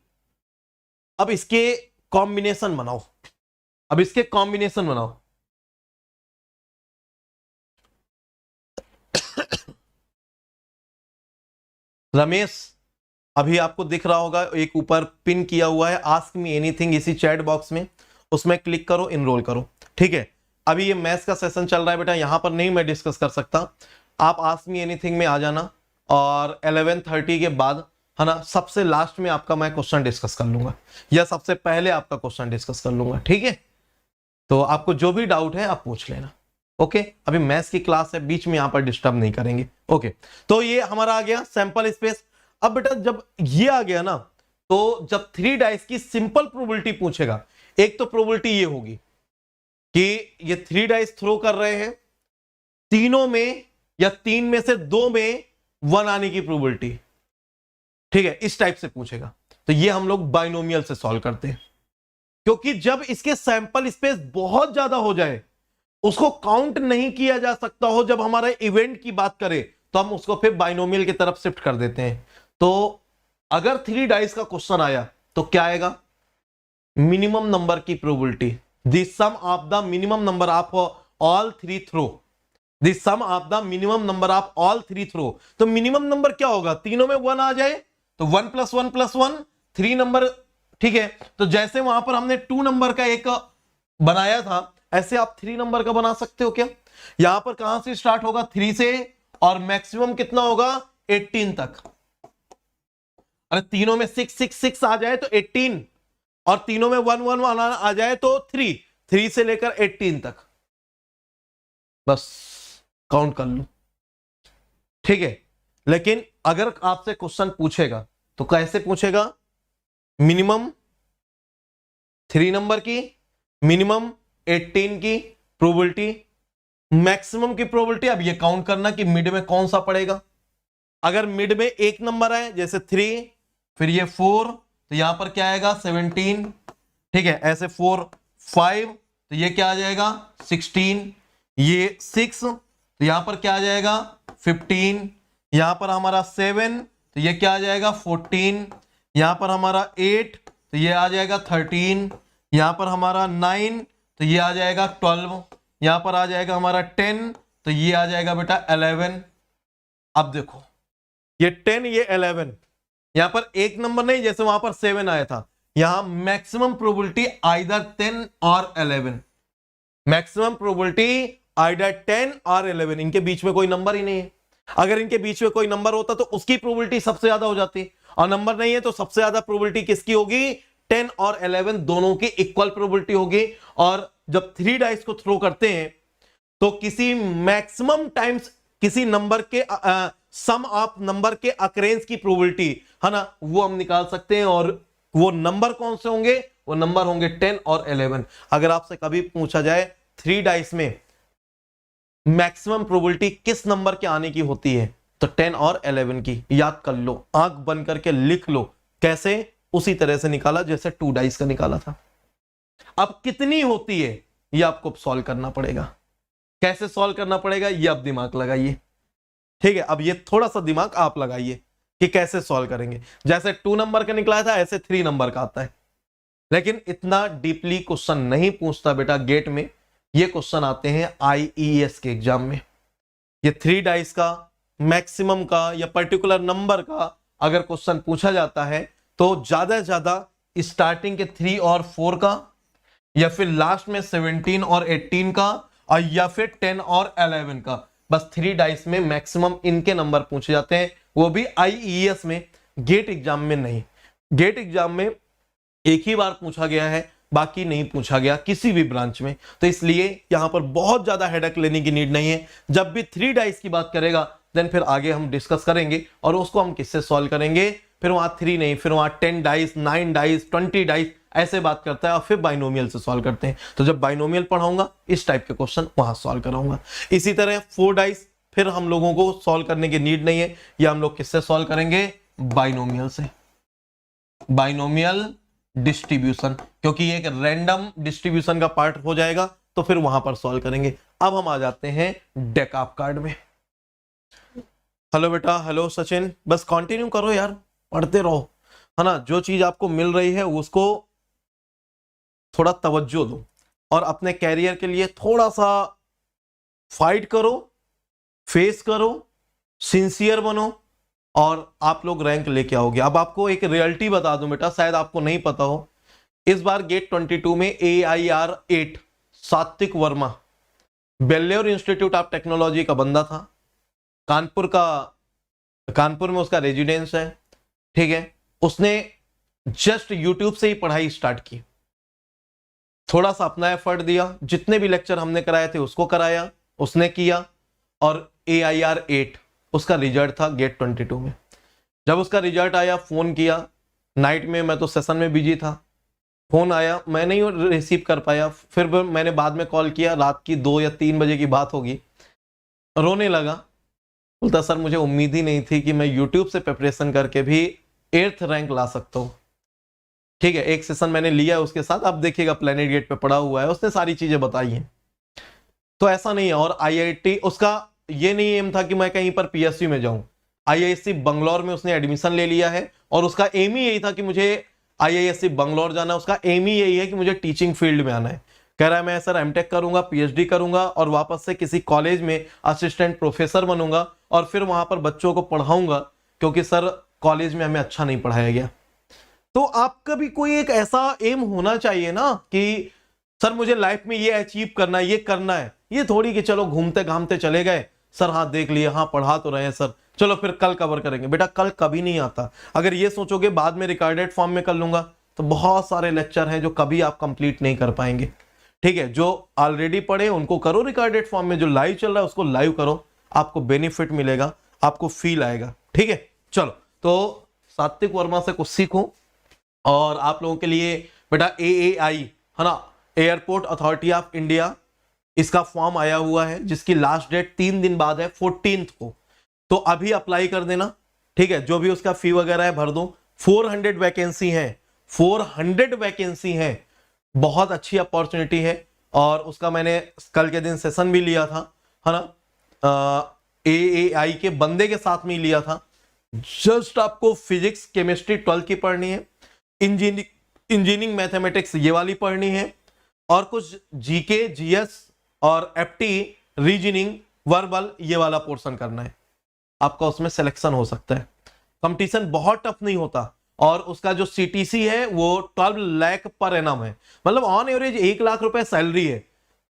अब इसके कॉम्बिनेशन बनाओ, अब इसके कॉम्बिनेशन बनाओ। रमेश, अभी आपको दिख रहा होगा एक ऊपर पिन किया हुआ है, आस्क मी एनीथिंग, इसी चैट बॉक्स में, उसमें क्लिक करो, इनरोल करो। ठीक है, अभी ये मैथ्स का सेशन चल रहा है बेटा, यहां पर नहीं मैं डिस्कस कर सकता। आप आस्क मी एनीथिंग में आ जाना, और 11:30 के बाद है ना, सबसे लास्ट में आपका मैं क्वेश्चन डिस्कस कर लूंगा, या सबसे पहले आपका क्वेश्चन डिस्कस कर लूंगा। ठीक है, तो आपको जो भी डाउट है आप पूछ लेना। ओके, अभी मैथ्स की क्लास है, बीच में यहां पर डिस्टर्ब नहीं करेंगे। ओके, तो ये हमारा आ गया सैंपल स्पेस। अब बेटा जब ये आ गया ना, तो जब 3 डाइस की सिंपल प्रोबेबिलिटी पूछेगा, एक तो प्रोबेबिलिटी ये होगी कि ये 3 डाइस थ्रो कर रहे हैं, तीनों में या 3 में से 2 में 1 आने की प्रोबेबिलिटी। ठीक है, इस टाइप से पूछेगा, तो ये हम लोग बाइनोमियल से सॉल्व करते हैं, क्योंकि जब इसके सैंपल स्पेस बहुत ज्यादा हो जाए, उसको काउंट नहीं किया जा सकता हो, जब हमारा इवेंट की बात करें तो हम उसको फिर बाइनोमियल की तरफ शिफ्ट कर देते हैं। तो अगर 3 डाइस का क्वेश्चन आया तो क्या आएगा, मिनिमम नंबर की probability, the sum of the minimum number of all 3 throw, the sum of the minimum number of all 3 throw. तो मिनिमम नंबर क्या होगा, तीनों में 1 आ जाए तो 1 + 1 + 1 3 नंबर। ठीक है, तो जैसे वहां पर हमने 2 नंबर का एक बनाया था, ऐसे आप 3 नंबर का बना सकते हो क्या। यहां पर कहां से स्टार्ट होगा, 3 से, और मैक्सिमम कितना होगा 18 तक। अरे तीनों में 6 6 6 आ जाए तो 18, और तीनों में 1 1 1 आ जाए तो 3 से लेकर 18 तक, बस काउंट कर लो। ठीक है, लेकिन अगर आपसे क्वेश्चन पूछेगा तो कैसे पूछेगा, मिनिमम 3 नंबर की, मिनिमम 18 की प्रोबेबिलिटी, मैक्सिमम की प्रोबेबिलिटी। अब ये काउंट करना कि मिड में कौन सा पड़ेगा। अगर मिड में एक नंबर है, जैसे 3, फिर ये 4, तो यहां पर क्या आएगा 17। ठीक है, ऐसे 4 5, तो ये क्या आ जाएगा 16, ये 6, तो यहां पर क्या आ जाएगा 15, यहां पर हमारा 7, तो ये क्या आ जाएगा 14, यहां पर हमारा 8, तो ये आ जाएगा 13, यहां पर हमारा 9, तो ये आ जाएगा 12, यहां पर आ जाएगा हमारा 10, तो ये आ जाएगा बेटा 11। अब देखो ये 10, ये 11, यहां पर एक नंबर नहीं, जैसे वहां पर 7 आया था, यहां मैक्सिमम प्रोबेबिलिटी आइदर 10 और 11, मैक्सिमम प्रोबेबिलिटी आइदर 10 और 11, इनके बीच में कोई नंबर ही नहीं है। अगर इनके बीच में कोई नंबर होता तो उसकी प्रोबेबिलिटी सबसे ज्यादा हो जाती, और नंबर नहीं है तो सबसे ज्यादा प्रोबेबिलिटी किसकी होगी, 10 और 11 दोनों की इक्वल प्रोबेबिलिटी होगी। और जब 3 डाइस को थ्रो करते हैं तो किसी मैक्सिमम टाइम्स किसी नंबर के सम ऑफ नंबर के अकरेंस की प्रोबेबिलिटी है ना, वो हम निकाल सकते हैं। और वो नंबर कौन से होंगे, वो नंबर होंगे 10 और 11। अगर आपसे कभी पूछा जाए 3 डाइस में मैक्सिमम प्रोबेबिलिटी किस नंबर के आने की होती है, तो 10 और 11 की, याद कर लो, आंख बंद करके लिख लो। कैसे, उसी तरह से निकाला जैसे 2 डाइस का निकाला था। अब कितनी होती है ये आपको सॉल्व करना पड़ेगा। कैसे सॉल्व करना पड़ेगा ये आप दिमाग लगाइए। ठीक है, अब ये थोड़ा सा दिमाग आप लगाइए कि कैसे सॉल्व करेंगे। जैसे 2 नंबर का निकला था ऐसे 3 नंबर का आता है, लेकिन इतना डीपली क्वेश्चन नहीं पूछता बेटा गेट में। ये क्वेश्चन आते हैं आईईएस के एग्जाम में। ये 3 डाइस का, मैक्सिमम का या पर्टिकुलर नंबर का अगर क्वेश्चन पूछा जाता है तो ज्यादा से ज्यादा स्टार्टिंग के 3 और 4 का, या फिर लास्ट में 17 और 18 का, और या फिर 10 और 11 का। बस 3 डाइस में मैक्सिमम इनके नंबर पूछे जाते हैं, वो भी आईईएस में, गेट एग्जाम में नहीं। गेट एग्जाम में एक ही बार पूछा गया है, बाकी नहीं पूछा गया किसी भी ब्रांच में। तो इसलिए यहां पर बहुत ज्यादा हेडेक लेने की नीड नहीं है। जब भी 3 डाइस की बात करेगा देन फिर आगे हम डिस्कस करेंगे, और उसको हम किससे सॉल्व करेंगे, फिर वहां 3 नहीं, फिर वहां 10 डाइस, 9 डाइस, 20 डाइस ऐसे बात करता है, और फिर बाइनोमियल से सॉल्व करते हैं। तो जब बाइनोमियल पढ़ाऊंगा इस टाइप के क्वेश्चन वहां सॉल्व कराऊंगा। इसी तरह 4 डाइस फिर हम लोगों को सॉल्व करने की नीड नहीं है, या हम लोग किससे सॉल्व करेंगे, बाइनोमियल से, बाइनोमियल डिस्ट्रीब्यूशन, क्योंकि ये एक रैंडम डिस्ट्रीब्यूशन का पार्ट हो जाएगा, तो फिर वहां पर सॉल्व करेंगे। अब हम आ जाते हैं डेकाप कार्ड में। हेलो बेटा, हेलो सचिन, बस कंटिन्यू करो यार, पढ़ते रहो, है ना। जो चीज आपको मिल रही है उसको थोड़ा तवज्जो दो, और अपने कैरियर के लिए थोड़ा सा फाइट करो, फेस करो, सिंसियर बनो, और आप लोग रैंक लेके आओगे। अब आपको एक रियलिटी बता दूं बेटा, शायद आपको नहीं पता हो, इस बार गेट 22 में AIR 8 सात्विक Verma, Vellore institute of technology का बंदा था, कानपुर में उसका रेजिडेंस है, ठीक है। उसने जस्ट यूट्यूब से ही पढ़ाई स्टार्ट की, थोड़ा सा अपना एफर्ट दिया, जितने भी लेक्चर हमने कराए थे उसको कराया, उसने किया, और AIR 8 उसका रिजल्ट था गेट 22 में। जब उसका रिजल्ट आया, फोन किया, नाइट में मैं तो सेशन में बिजी था, फोन आया, मैं नहीं रिसीव कर पाया, फिर मैंने बाद में कॉल किया, रात की 2 या 3 बजे की बात होगी, रोने लगा, बोलता सर मुझे उम्मीद ही नहीं थी कि मैं यूट्यूब से प्रिपरेशन करके भी 8th रैंक ला सकता हूँ, ठीक है। एक सेशन मैंने लिया है उसके साथ, आप देखिएगा प्लेनेट गेट पे पड़ा हुआ है, उसने सारी चीजें बताई हैं। तो ऐसा नहीं है। और IIT उसका ये नहीं एम था कि मैं कहीं पर PSU में जाऊं, IISc बंगलौर में उसने एडमिशन ले लिया है, और उसका एम ही यही था कि मुझे IISc बंगलौर जाना है, उसका एम ही यही है कि मुझे टीचिंग फील्ड में आना है। कह रहा है मैं सर एमटेक करूंगा, PhD करूंगा, और वापस से किसी कॉलेज में असिस्टेंट प्रोफेसर बनूंगा, और फिर वहां पर बच्चों को पढ़ाऊंगा, क्योंकि सर कॉलेज में हमें अच्छा नहीं पढ़ाया गया। तो आपका भी कोई एक ऐसा एम होना चाहिए ना कि सर मुझे लाइफ में ये अचीव करना है, ये करना है। ये थोड़ी कि चलो घूमते घामते चले गए, सर हाँ देख लिए, हाँ पढ़ा तो रहे हैं सर, चलो फिर कल कवर करेंगे। बेटा कल कभी नहीं आता। अगर ये सोचोगे बाद में रिकॉर्डेड फॉर्म में कर लूंगा, तो बहुत सारे लेक्चर हैं जो कभी आप कंप्लीट नहीं कर पाएंगे, ठीक है। जो ऑलरेडी पढ़े उनको करो रिकॉर्डेड फॉर्म में, जो लाइव चल रहा है उसको लाइव करो, आपको बेनिफिट मिलेगा, आपको फील आएगा, ठीक है। चलो, तो सात्विक वर्मा से कुछ सीखो। और आप लोगों के लिए बेटा AAI है ना, एयरपोर्ट अथॉरिटी ऑफ इंडिया, इसका फॉर्म आया हुआ है, जिसकी लास्ट डेट 3 दिन बाद है, 14th को। तो अभी अप्लाई कर देना, ठीक है। जो भी उसका फी वगैरह है भर दो। 400 वैकेंसी है, 400 वैकेंसी है, बहुत अच्छी अपॉर्चुनिटी है। और उसका मैंने कल के दिन सेशन भी लिया था, है ना, AAI के बंदे के साथ में ही लिया था। जस्ट आपको फिजिक्स केमिस्ट्री 12 की पढ़नी है, इंजीनियरिंग मैथमेटिक्स ये वाली पढ़नी है, और कुछ GK GS और FT रीजनिंग वर्बल ये वाला पोर्शन करना है। आपका उसमें सिलेक्शन हो सकता है। कंपटीशन बहुत टफ नहीं होता, और उसका जो CTC है वो 12 लाख पर एनम है, मतलब ऑन एवरेज 1 लाख रुपए सैलरी है।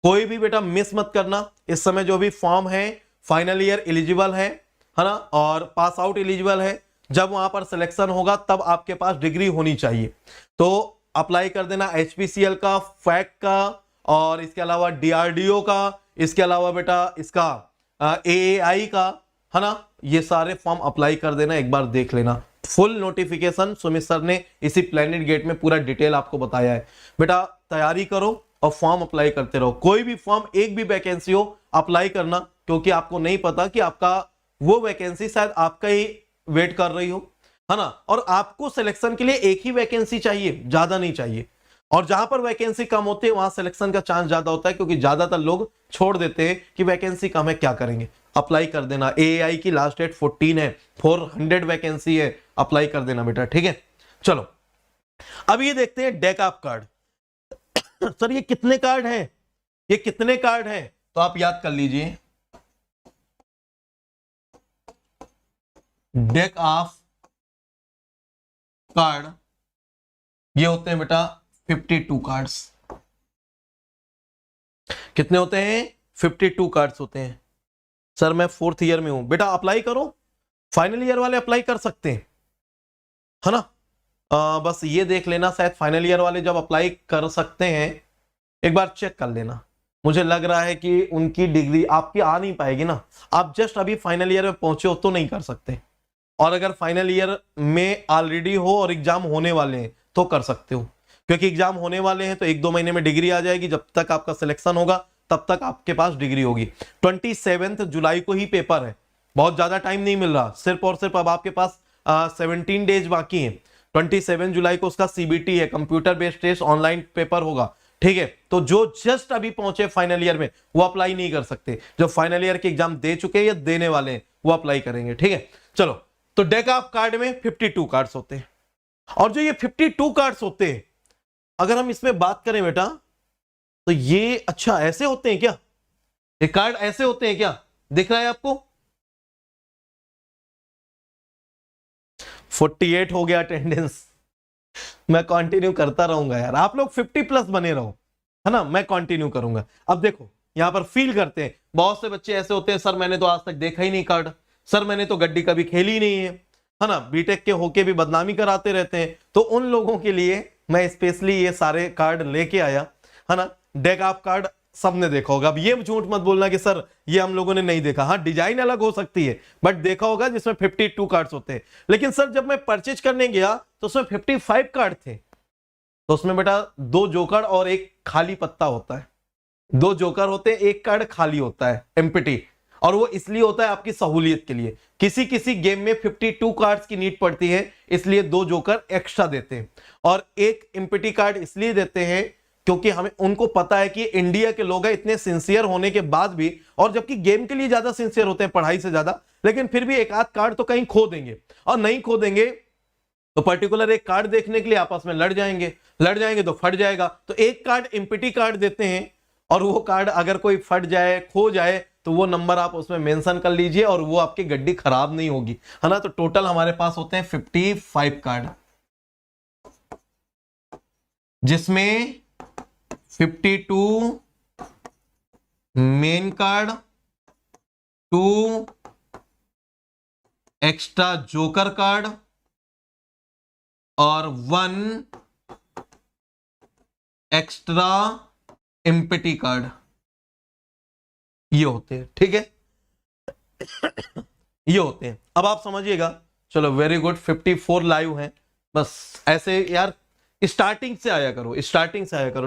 कोई भी बेटा मिस मत करना। इस समय जो भी फॉर्म है, फाइनल ईयर एलिजिबल है ना, और पास आउट एलिजिबल है। जब वहां पर सिलेक्शन होगा तब आपके पास डिग्री होनी चाहिए। तो अप्लाई कर देना HPCL का, फैक का, और इसके अलावा DRDO का, इसके अलावा बेटा इसका AAI का, है ना। ये सारे फॉर्म अप्लाई कर देना, एक बार देख लेना। फुल नोटिफिकेशन सुमित सर ने इसी प्लेनेट गेट में पूरा डिटेल आपको बताया है। बेटा तैयारी करो और फॉर्म अप्लाई करते रहो। कोई भी फॉर्म, एक भी वैकेंसी हो, अप्लाई करना, क्योंकि आपको नहीं पता कि आपका वो वैकेंसी शायद आपका ही वेट कर रही हो, है ना। और आपको सिलेक्शन के लिए एक ही वैकेंसी चाहिए, ज्यादा नहीं चाहिए। और जहां पर वैकेंसी कम होती है वहां सिलेक्शन का चांस ज्यादा होता है, क्योंकि ज्यादातर लोग छोड़ देते हैं कि वैकेंसी कम है, क्या करेंगे। अप्लाई कर देना। AAI की लास्ट डेट 14 है, 400 वैकेंसी है, अप्लाई कर देना बेटा, ठीक है। चलो, अब ये देखते हैं डेक ऑफ कार्ड। सर ये कितने कार्ड हैं, ये कितने कार्ड हैं, तो आप याद कर लीजिए। डेक ऑफ कार्ड ये होते हैं बेटा 52 कार्ड्स। कितने होते हैं? 52 कार्ड्स होते हैं। सर मैं 4th ईयर में हूं। बेटा अप्लाई करो, फाइनल ईयर वाले अप्लाई कर सकते हैं, है ना। बस ये देख लेना, शायद फाइनल ईयर वाले जब अप्लाई कर सकते हैं, एक बार चेक कर लेना। मुझे लग रहा है कि उनकी डिग्री आपकी आ नहीं पाएगी ना। आप जस्ट अभी फाइनल ईयर में पहुंचे हो तो नहीं कर सकते, और अगर फाइनल ईयर में ऑलरेडी हो और एग्जाम होने वाले हैं तो कर सकते हो, क्योंकि एग्जाम होने वाले हैं तो 1-2 महीने में डिग्री आ जाएगी। जब तक आपका सिलेक्शन होगा तब तक आपके पास डिग्री होगी। 27 जुलाई को ही पेपर है, बहुत ज्यादा टाइम नहीं मिल रहा, सिर्फ और सिर्फ अब आपके पास 17 डेज बाकी हैं। 27 जुलाई को उसका CBT है, computer based test, online paper होगा, ठीक है। तो जो जस्ट अभी पहुंचे फाइनल ईयर में वो अप्लाई नहीं कर सकते, जो फाइनल ईयर के एग्जाम दे चुके हैं या देने वाले हैं वो अप्लाई करेंगे, ठीक है। चलो, तो डेक ऑफ कार्ड में 52 कार्ड्स होते हैं, और जो ये 52 कार्ड्स होते हैं, अगर हम इसमें बात करें बेटा, तो ये अच्छा ऐसे होते हैं क्या? ये कार्ड ऐसे होते हैं क्या? दिख रहा है आपको? 48 हो गया अटेंडेंस, मैं कंटिन्यू करता रहूंगा यार, आप लोग 50 प्लस बने रहो, है ना, मैं कंटिन्यू करूंगा। अब देखो यहां पर फील करते हैं, बहुत से बच्चे ऐसे होते हैं, सर मैंने तो आज तक देखा ही नहीं कार्ड, सर मैंने तो गड्डी कभी खेली ही नहीं है ना, बीटेक के होके भी बदनामी कराते रहते हैं। तो उन लोगों के लिए मैं स्पेशली ये सारे कार्ड लेके आया, है ना। डेक ऑफ कार्ड सबने देखा होगा, अब ये झूठ मत बोलना कि सर ये हम लोगों ने नहीं देखा। हाँ, डिजाइन अलग हो सकती है, बट देखा होगा जिसमें 52 कार्ड्स होते हैं। लेकिन सर जब मैं परचेज करने गया तो उसमें 55 कार्ड थे, तो उसमें बेटा 2 जोकर और एक खाली पत्ता होता है। 2 जोकर होते हैं, एक कार्ड खाली होता है, एम्प्टी। और वो इसलिए होता है आपकी सहूलियत के लिए, किसी किसी गेम में 52 कार्ड्स की नीड पड़ती है, इसलिए 2 जोकर एक्स्ट्रा देते हैं। और एक एम्प्टी कार्ड इसलिए देते हैं क्योंकि हमें उनको पता है कि इंडिया के लोग हैं, इतने सिंसियर होने के बाद भी, और जबकि गेम के लिए ज्यादा सिंसियर होते हैं पढ़ाई से ज्यादा, लेकिन फिर भी एक आध कार्ड तो कहीं खो देंगे, और नहीं खो देंगे तो पर्टिकुलर एक कार्ड देखने के लिए आपस में लड़ जाएंगे तो फट जाएगा। तो एक कार्ड एम्प्टी कार्ड देते हैं, और वो कार्ड अगर कोई फट जाए, खो जाए, तो वो नंबर आप उसमें मेंशन कर लीजिए और वो आपकी गड्डी खराब नहीं होगी, है ना। तो टोटल हमारे पास होते हैं 55 कार्ड, जिसमें 52 main card, 2 extra joker card और 1 एक्स्ट्रा एम्प्टी कार्ड, ये होते हैं, ठीक है। ये होते हैं, अब आप समझिएगा। चलो वेरी गुड, 54 लाइव हैं, बस ऐसे यार स्टार्टिंग से आया करो,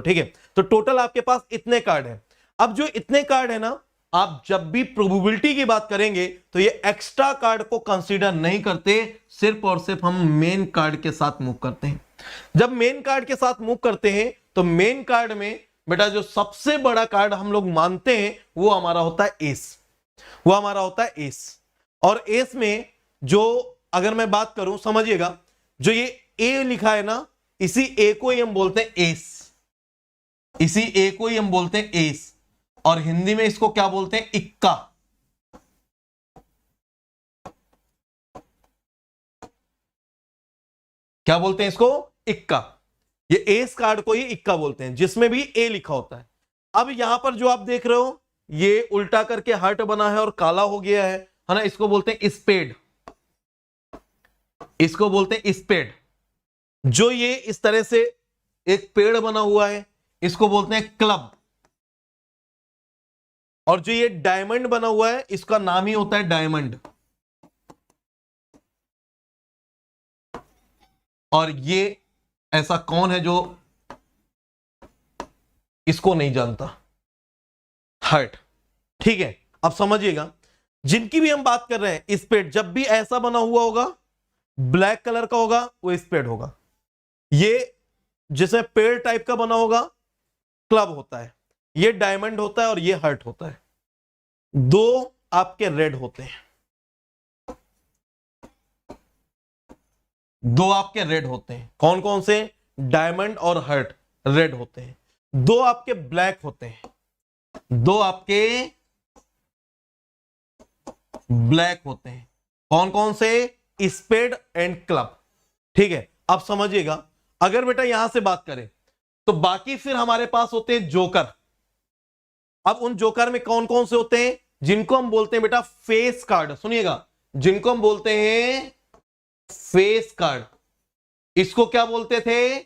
ठीक है। तो टोटल आपके पास इतने कार्ड हैं। अब जो इतने कार्ड है ना, आप जब भी प्रोबेबिलिटी की बात करेंगे तो ये एक्स्ट्रा कार्ड को कंसीडर नहीं करते, सिर्फ और सिर्फ हम मेन कार्ड के साथ मूव करते हैं। जब मेन कार्ड के साथ मूव करते हैं तो मेन कार्ड में बेटा जो सबसे बड़ा कार्ड हम लोग मानते हैं वो हमारा होता है एस। और एस में जो, अगर मैं बात करूं, समझिएगा, जो ये ए लिखा है ना, इसी ए को ही हम बोलते हैं एस, और हिंदी में इसको क्या बोलते हैं, इक्का। क्या बोलते हैं इसको, इक्का। ये एस कार्ड को ही इक्का बोलते हैं, जिसमें भी ए लिखा होता है। अब यहां पर जो आप देख रहे हो, ये उल्टा करके हार्ट बना है और काला हो गया है ना, इसको बोलते हैं स्पेड। जो ये इस तरह से एक पेड़ बना हुआ है, इसको बोलते हैं क्लब। और जो ये डायमंड बना हुआ है, इसका नाम ही होता है डायमंड। और ये ऐसा कौन है जो इसको नहीं जानता, हार्ट, ठीक है। अब समझिएगा, जिनकी भी हम बात कर रहे हैं, स्पेड जब भी ऐसा बना हुआ होगा, ब्लैक कलर का होगा, वो स्पेड होगा। ये जिसमें पेड़ टाइप का बना होगा, क्लब होता है। ये डायमंड होता है और ये हार्ट होता है। 2 आपके रेड होते हैं, 2 आपके रेड होते हैं। कौन कौन से, डायमंड और हार्ट रेड होते हैं। 2 आपके ब्लैक होते हैं, 2 आपके ब्लैक होते हैं। कौन कौन से, स्पेड एंड क्लब, ठीक है। अब समझिएगा, अगर बेटा यहां से बात करें तो बाकी फिर हमारे पास होते हैं जोकर। अब उन जोकर में कौन कौन से होते हैं, जिनको हम बोलते हैं बेटा फेस कार्ड। सुनिएगा, जिनको हम बोलते हैं फेस कार्ड, इसको क्या बोलते थे,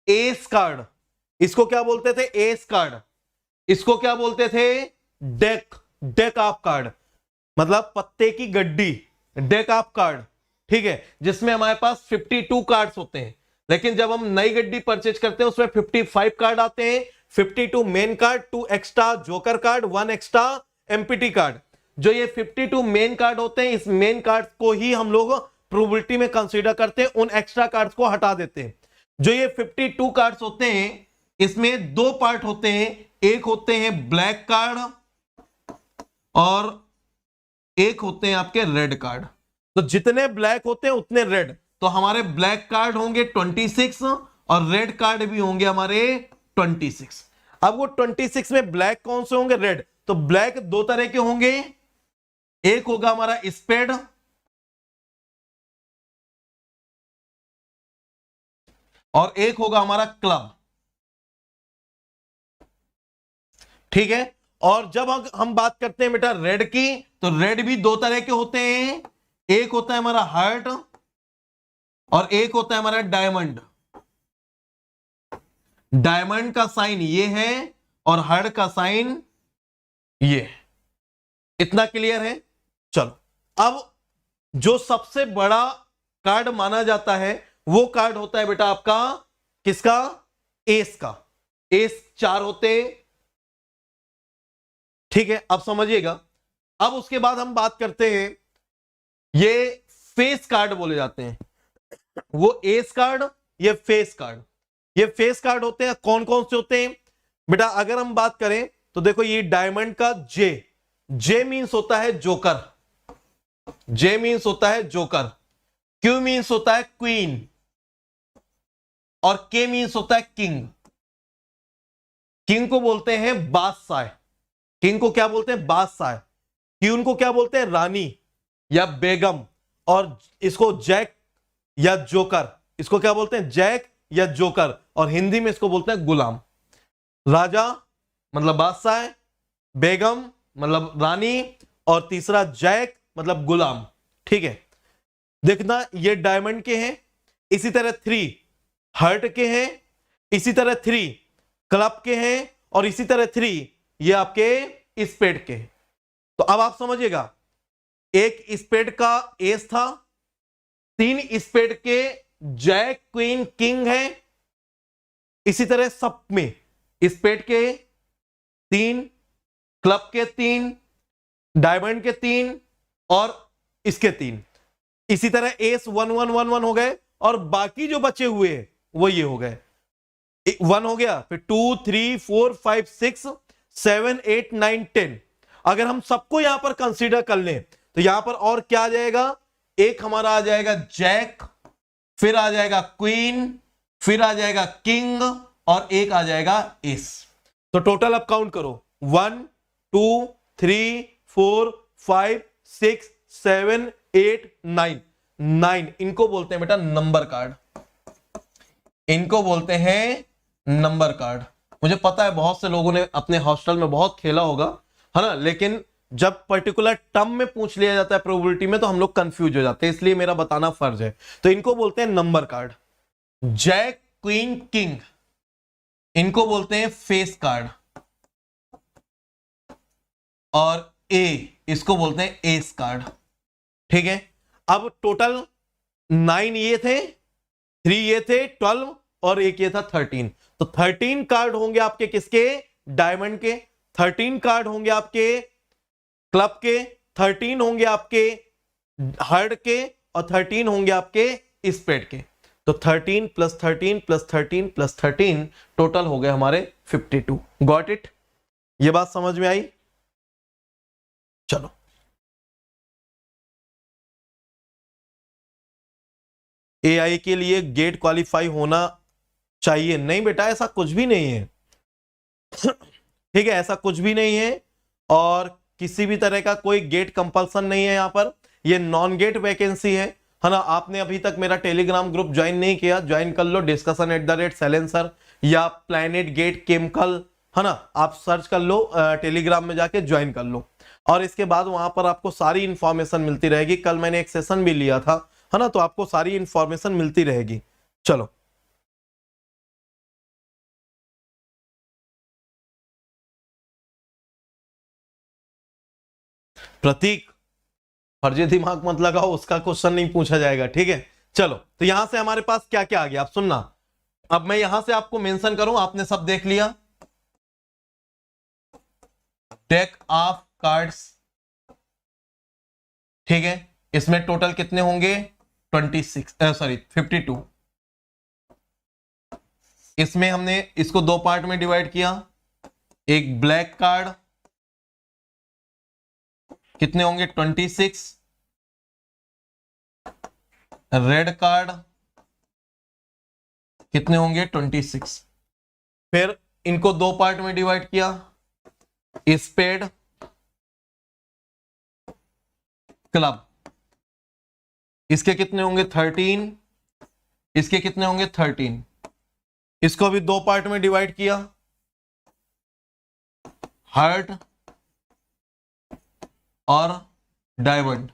एस कार्ड। इसको क्या बोलते थे, एस कार्ड। इसको क्या बोलते थे, डेक ऑफ कार्ड, मतलब पत्ते की गड्डी, डेक ऑफ कार्ड, ठीक है। जिसमें हमारे पास 52 कार्ड्स होते हैं, लेकिन जब हम नई गड्डी परचेज करते हैं उसमें 55 कार्ड आते हैं। 52 main card, 2 extra joker card, 1 extra empty card. जो ये 52 मेन कार्ड होते हैं, इस मेन कार्ड को ही हम लोग प्रोबेबिलिटी में कंसीडर करते हैं, उन एक्स्ट्रा कार्ड्स को हटा देते हैं। जो ये 52 कार्ड्स होते हैं, इसमें 2 पार्ट होते हैं, एक होते हैं ब्लैक कार्ड और एक होते हैं आपके रेड कार्ड। तो जितने ब्लैक होते हैं उतने रेड, तो हमारे ब्लैक कार्ड होंगे 26 और रेड कार्ड भी होंगे हमारे 26। अब वो 26 में ब्लैक कौन से होंगे, रेड। तो ब्लैक 2 तरह के होंगे, एक होगा हमारा स्पेड, और एक होगा हमारा क्लब। ठीक है। और जब हम बात करते हैं बेटा रेड की, तो रेड भी दो तरह के होते हैं, एक होता है हमारा हार्ट और एक होता है हमारा डायमंड। डायमंड का साइन ये है और हार्ट का साइन ये। इतना क्लियर है। चलो, अब जो सबसे बड़ा कार्ड माना जाता है वो कार्ड होता है बेटा आपका किसका? एस का। एस 4 होते। ठीक है, अब समझिएगा। अब उसके बाद हम बात करते हैं, ये फेस कार्ड बोले जाते हैं। वो एस कार्ड, ये फेस कार्ड। ये फेस कार्ड होते हैं। कौन कौन से होते हैं बेटा? अगर हम बात करें तो देखो, ये डायमंड का जे, जे मीन्स होता है जोकर। जे मीन्स होता है जोकर। क्यू मीन्स होता है क्वीन और के मीन्स होता है किंग। किंग को बोलते हैं बादशाह। किंग को क्या बोलते हैं? बादशाह। क्वीन को क्या बोलते हैं? रानी या बेगम। और इसको जैक या जोकर, इसको क्या बोलते हैं? जैक या जोकर। और हिंदी में इसको बोलते हैं गुलाम। राजा मतलब बादशाह, बेगम मतलब रानी, और तीसरा जैक मतलब गुलाम। ठीक है, देखना ये डायमंड के हैं, इसी तरह 3 हार्ट के हैं, इसी तरह 3 क्लब के हैं, और इसी तरह 3 ये आपके स्पेड के। तो अब आप समझिएगा, एक स्पेड का एस था, 3 स्पेड के जैक क्वीन किंग है, इसी तरह सब में स्पेड के 3, क्लब के 3, डायमंड के 3 और इसके 3। इसी तरह एस 1 1 1 1 हो गए, और बाकी जो बचे हुए हैं वो ये हो गए। 1 हो गया, फिर 2 3 4 5 6 7 8 9 10। अगर हम सबको यहां पर कंसीडर कर लें तो यहां पर और क्या आ जाएगा? एक हमारा आ जाएगा जैक, फिर आ जाएगा क्वीन, फिर आ जाएगा किंग, और एक आ जाएगा एस। तो टोटल अब काउंट करो, 1 2 3 4 5 6 7 8 9। 9 इनको बोलते हैं बेटा नंबर कार्ड। इनको बोलते हैं नंबर कार्ड। मुझे पता है बहुत से लोगों ने अपने हॉस्टल में बहुत खेला होगा, है ना, लेकिन जब पर्टिकुलर टर्म में पूछ लिया जाता है प्रोबेबिलिटी में तो हम लोग कंफ्यूज हो जाते हैं, इसलिए मेरा बताना फर्ज है। तो इनको बोलते हैं number card. Jack queen king इनको बोलते हैं फेस कार्ड, और ए इसको बोलते हैं एस कार्ड। ठीक है, अब टोटल 9 ये थे, 3 ये थे, 12 और एक ये था 13। तो 13 कार्ड होंगे आपके किसके? डायमंड के। 13 कार्ड होंगे आपके क्लब के, 13 होंगे आपके हार्ट के, और 13 होंगे आपके स्पेड के। तो 13 + 13 + 13 + 13 टोटल हो गए हमारे 52। Got it? ये बात समझ में आई? चलो, एआई के लिए गेट क्वालिफाई होना चाहिए? नहीं बेटा, ऐसा कुछ भी नहीं है। ठीक है, ऐसा कुछ भी नहीं है, और किसी भी तरह का कोई गेट कंपल्सन नहीं है यहां पर। ये नॉन गेट वैकेंसी है ना। आपने अभी तक मेरा टेलीग्राम ग्रुप ज्वाइन नहीं किया, ज्वाइन कर लो, discussion@silencer या प्लैनेट गेट केमिकल, है ना, आप सर्च कर लो, टेलीग्राम में जाके ज्वाइन कर लो। और इसके बाद वहां पर आपको सारी इंफॉर्मेशन मिलती रहेगी। कल मैंने एक सेशन भी लिया था, है ना, तो आपको सारी इंफॉर्मेशन मिलती रहेगी। चलो, प्रतीक फर्जी दिमाग मत लगाओ, उसका क्वेश्चन नहीं पूछा जाएगा। ठीक है, चलो, तो यहां से हमारे पास क्या क्या आ गया आप सुनना। अब मैं यहां से आपको मेंशन करूं, आपने सब देख लिया। डेक ऑफ कार्ड्स, ठीक है, इसमें टोटल कितने होंगे? 52। इसमें हमने इसको 2 पार्ट में डिवाइड किया। एक ब्लैक कार्ड कितने होंगे? 26। रेड कार्ड कितने होंगे? 26। फिर इनको 2 पार्ट में डिवाइड किया। स्पेड, क्लब, इसके कितने होंगे? 13। इसके कितने होंगे? 13। इसको अभी दो पार्ट में डिवाइड किया, हर्ट और डायमंड।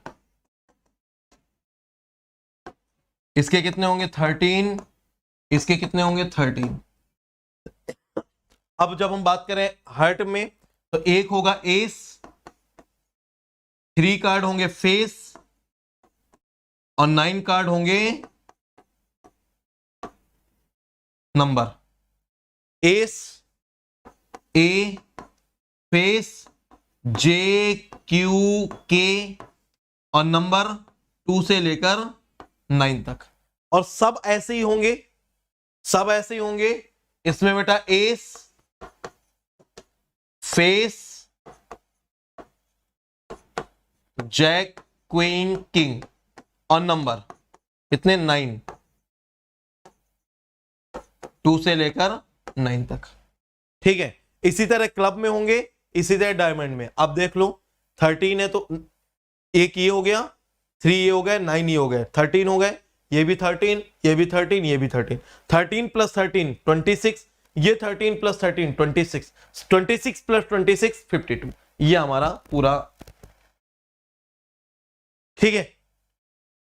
इसके कितने होंगे 13, इसके कितने होंगे 13। अब जब हम बात करें हर्ट में तो एक होगा एस, 3 कार्ड होंगे फेस और 9 कार्ड होंगे नंबर। एस, ए, फेस, जे, क्यू, के और नंबर 2 से लेकर 9 तक। और सब ऐसे ही होंगे, सब ऐसे ही होंगे। इसमें बेटा ace, face, jack, queen, king और नंबर कितने 9, 2 से लेकर 9 तक। ठीक है, इसी तरह क्लब में होंगे, इसी तरह डायमंड में। अब देख लो 13 है तो एक ये हो गया, 3 ये हो गए, 9 ये हो गए, 13 हो गए, ये भी 13, ये भी 13, ये भी 13, 13 प्लस 13 26, ये 13 प्लस 13 26, 26 प्लस 26 52। ये हमारा पूरा। ठीक है,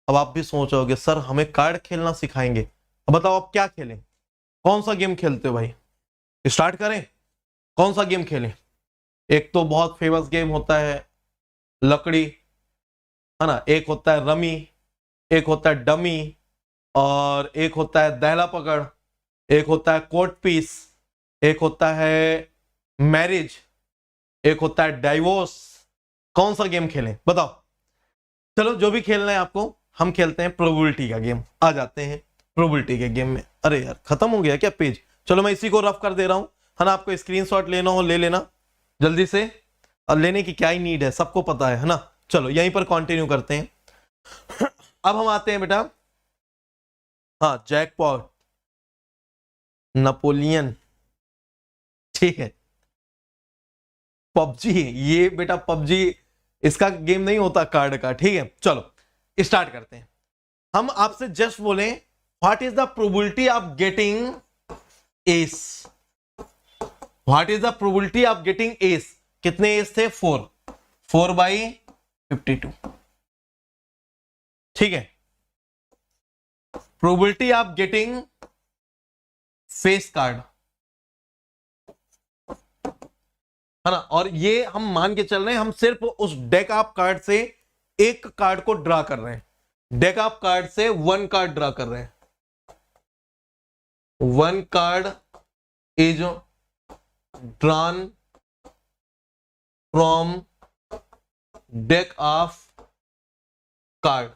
अब आप भी सोचोगे सर हमें कार्ड खेलना सिखाएंगे, अब बताओ आप क्या खेलें, कौन सा गेम खेलते हो भाई, स्टार्ट करें, कौन सा गेम खेलें। एक तो बहुत फेमस गेम होता है लकड़ी, है ना, एक होता है रमी, एक होता है डमी, और एक होता है दहला पकड़, एक होता है कोर्ट पीस, एक होता है मैरिज, एक होता है डाइवोर्स। कौन सा गेम खेलें बताओ। चलो जो भी खेलना है आपको, हम खेलते हैं प्रोबेबिलिटी का गेम। आ जाते हैं प्रोबेबिलिटी के गेम में। अरे यार खत्म हो गया क्या पेज, चलो मैं इसी को रफ कर दे रहा हूं, है ना। आपको स्क्रीनशॉट लेना हो ले लेना जल्दी से, और लेने की क्या ही नीड है, सबको पता है ना। चलो यहीं पर कंटिन्यू करते हैं। अब हम आते हैं बेटा, हाँ, जैकपॉट, नेपोलियन, ठीक है, पबजी। ये बेटा पबजी इसका गेम नहीं होता कार्ड का, ठीक है। चलो स्टार्ट करते हैं। हम आपसे जस्ट बोले what is the probability of getting S, what is the probability of getting S. कितने एस थे 4, 4/52, ठीक है। Probability of getting face card, है ना। और ये हम मान के चल रहे हैं हम सिर्फ उस डेक ऑफ कार्ड से एक कार्ड को ड्रा कर रहे हैं, डेक ऑफ कार्ड से 1 कार्ड ड्रा कर रहे हैं। 1 card is drawn from deck of card,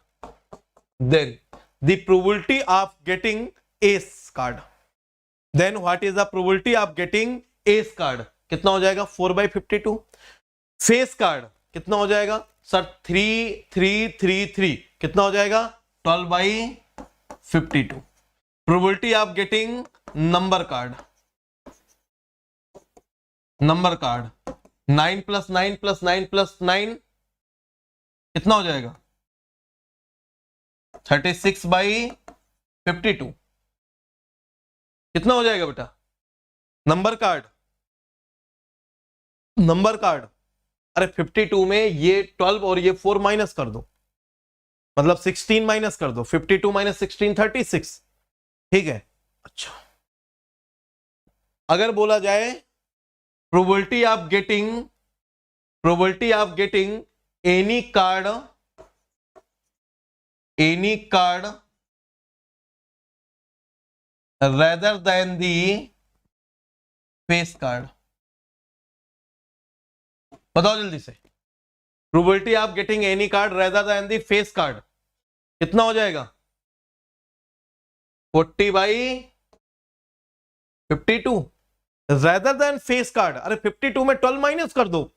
then the probability of getting ace card, then what is the probability of getting ace card, कितना हो जाएगा 4/52। फेस कार्ड कितना हो जाएगा सर 3 3 3 3, कितना हो जाएगा 12/52। Probability of getting number card, number card 9 + 9 + 9 + 9 कितना हो जाएगा 36/52। कितना हो जाएगा बेटा नंबर कार्ड, नंबर कार्ड। अरे 52 में ये 12 और ये 4 माइनस कर दो, मतलब 16 माइनस कर दो, 52 - 16 36, ठीक है। अच्छा, अगर बोला जाए probability of getting any card rather than the face card, बताओ जल्दी से। Probability of getting any card rather than the face card कितना हो जाएगा 40/52 rather than face कार्ड। अरे 52 में 12 माइनस कर दो,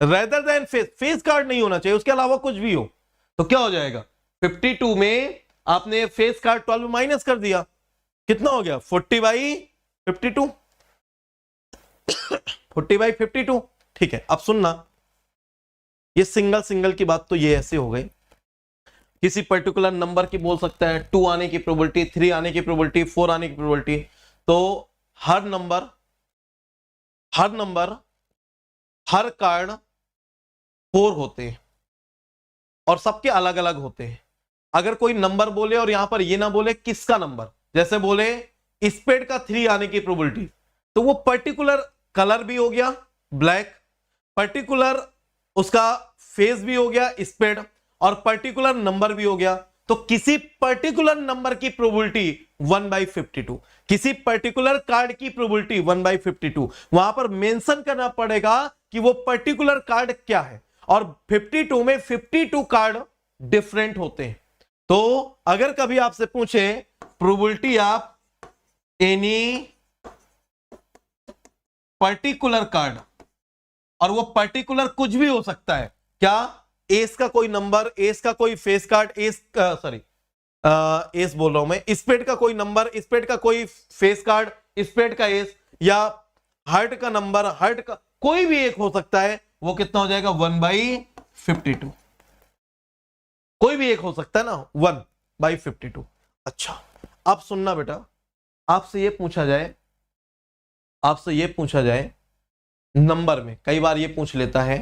rather than फेस कार्ड नहीं होना चाहिए, उसके अलावा कुछ भी हो तो क्या हो जाएगा 52 में आपने फेस कार्ड 12 माइनस कर दिया, कितना हो गया 40/52, 40/52, ठीक है। अब सुनना, ये सिंगल की बात तो ये ऐसे हो गई, किसी पर्टिकुलर नंबर की बोल सकता है 2 आने की प्रोबेबिलिटी, 3 आने की प्रोबेबिलिटी, 4 आने की प्रोबेबिलिटी। तो हर हर कार्ड 4 होते हैं और सबके अलग अलग होते हैं। अगर कोई नंबर बोले और यहां पर ये ना बोले किसका नंबर, जैसे बोले स्पेड का 3 आने की प्रोबेबिलिटी, तो वो पर्टिकुलर कलर भी हो गया ब्लैक, पर्टिकुलर उसका फेस भी हो गया स्पेड, और पर्टिकुलर नंबर भी हो गया। तो किसी पर्टिकुलर नंबर की प्रोबेबिलिटी 1/52, किसी पर्टिकुलर कार्ड की प्रोबेबिलिटी 1/52, वहां पर मेंशन करना पड़ेगा कि वो पर्टिकुलर कार्ड क्या है। और 52 में 52 कार्ड डिफरेंट होते हैं। तो अगर कभी आपसे पूछे probability of any particular card, और वो पर्टिकुलर कुछ भी हो सकता है, क्या एस का कोई नंबर, एस का कोई फेस कार्ड, एस बोल रहा हूं मैं, स्पेड का कोई नंबर, स्पेड का कोई फेस कार्ड, स्पेड का एस, या हार्ट का नंबर, हार्ट का कोई भी एक हो सकता है, वो कितना हो जाएगा 1/52। कोई भी एक हो सकता है ना 1/52। अच्छा अब सुनना बेटा, आपसे ये पूछा जाए नंबर में, कई बार ये पूछ लेता है,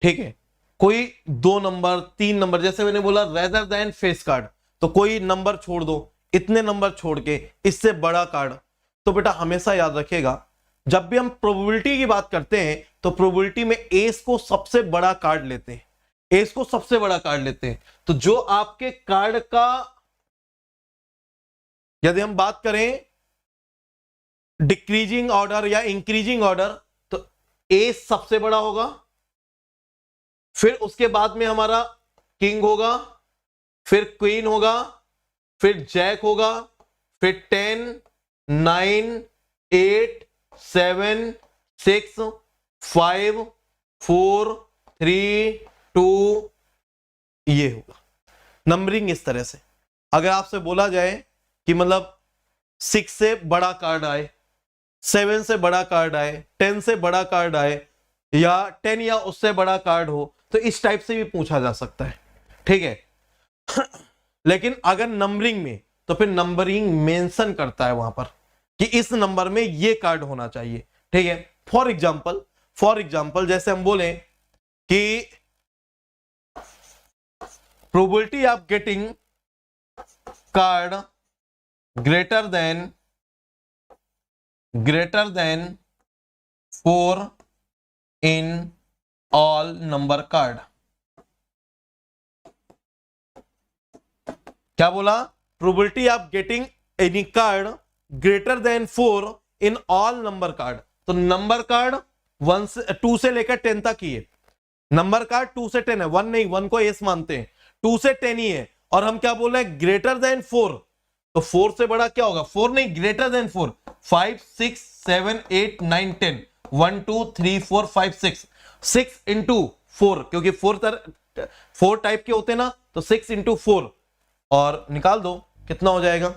ठीक है, कोई 2 नंबर 3 नंबर, जैसे मैंने बोला रेदर देन फेस कार्ड, तो कोई नंबर छोड़ दो, इतने नंबर छोड़ के इससे बड़ा कार्ड। तो बेटा हमेशा याद रखिएगा, जब भी हम प्रोबेबिलिटी की बात करते हैं तो प्रोबेबिलिटी में एस को सबसे बड़ा कार्ड लेते हैं, एस को सबसे बड़ा कार्ड लेते हैं। तो जो आपके कार्ड का, यदि हम बात करें डिक्रीजिंग ऑर्डर या इंक्रीजिंग ऑर्डर, तो एस सबसे बड़ा होगा, फिर उसके बाद में हमारा किंग होगा, फिर क्वीन होगा, फिर जैक होगा, फिर 10 9 8 7 6 5 4 3 2, ये होगा नंबरिंग इस तरह से। अगर आपसे बोला जाए कि मतलब 6 से बड़ा कार्ड आए, 7 से बड़ा कार्ड आए, 10 से बड़ा कार्ड आए, या 10 या उससे बड़ा कार्ड हो, तो इस टाइप से भी पूछा जा सकता है, ठीक है। लेकिन अगर नंबरिंग में, तो फिर नंबरिंग मेंशन करता है वहां पर कि इस नंबर में ये कार्ड होना चाहिए, ठीक है। फॉर एग्जाम्पल जैसे हम बोले कि probability of getting card greater than 4 in all number card. क्या बोला? Probability of getting any card greater than 4 in all number card. तो नंबर कार्ड 2 से लेकर 10 तक ही है, नंबर कार्ड 2 से 10 है, 1 नहीं, 1 को एस मानते हैं, 2 से 10 ही है। और हम क्या बोल रहे हैं? ग्रेटर देन 4, तो 4 से बड़ा क्या होगा? 4 नहीं, ग्रेटर देन 4, 5 6 7 8 9 10, 1 2 3 4 5 6, 6 इंटू 4, क्योंकि 4 टाइप के होते हैं ना, तो 6 इंटू 4 और निकाल दो कितना हो जाएगा?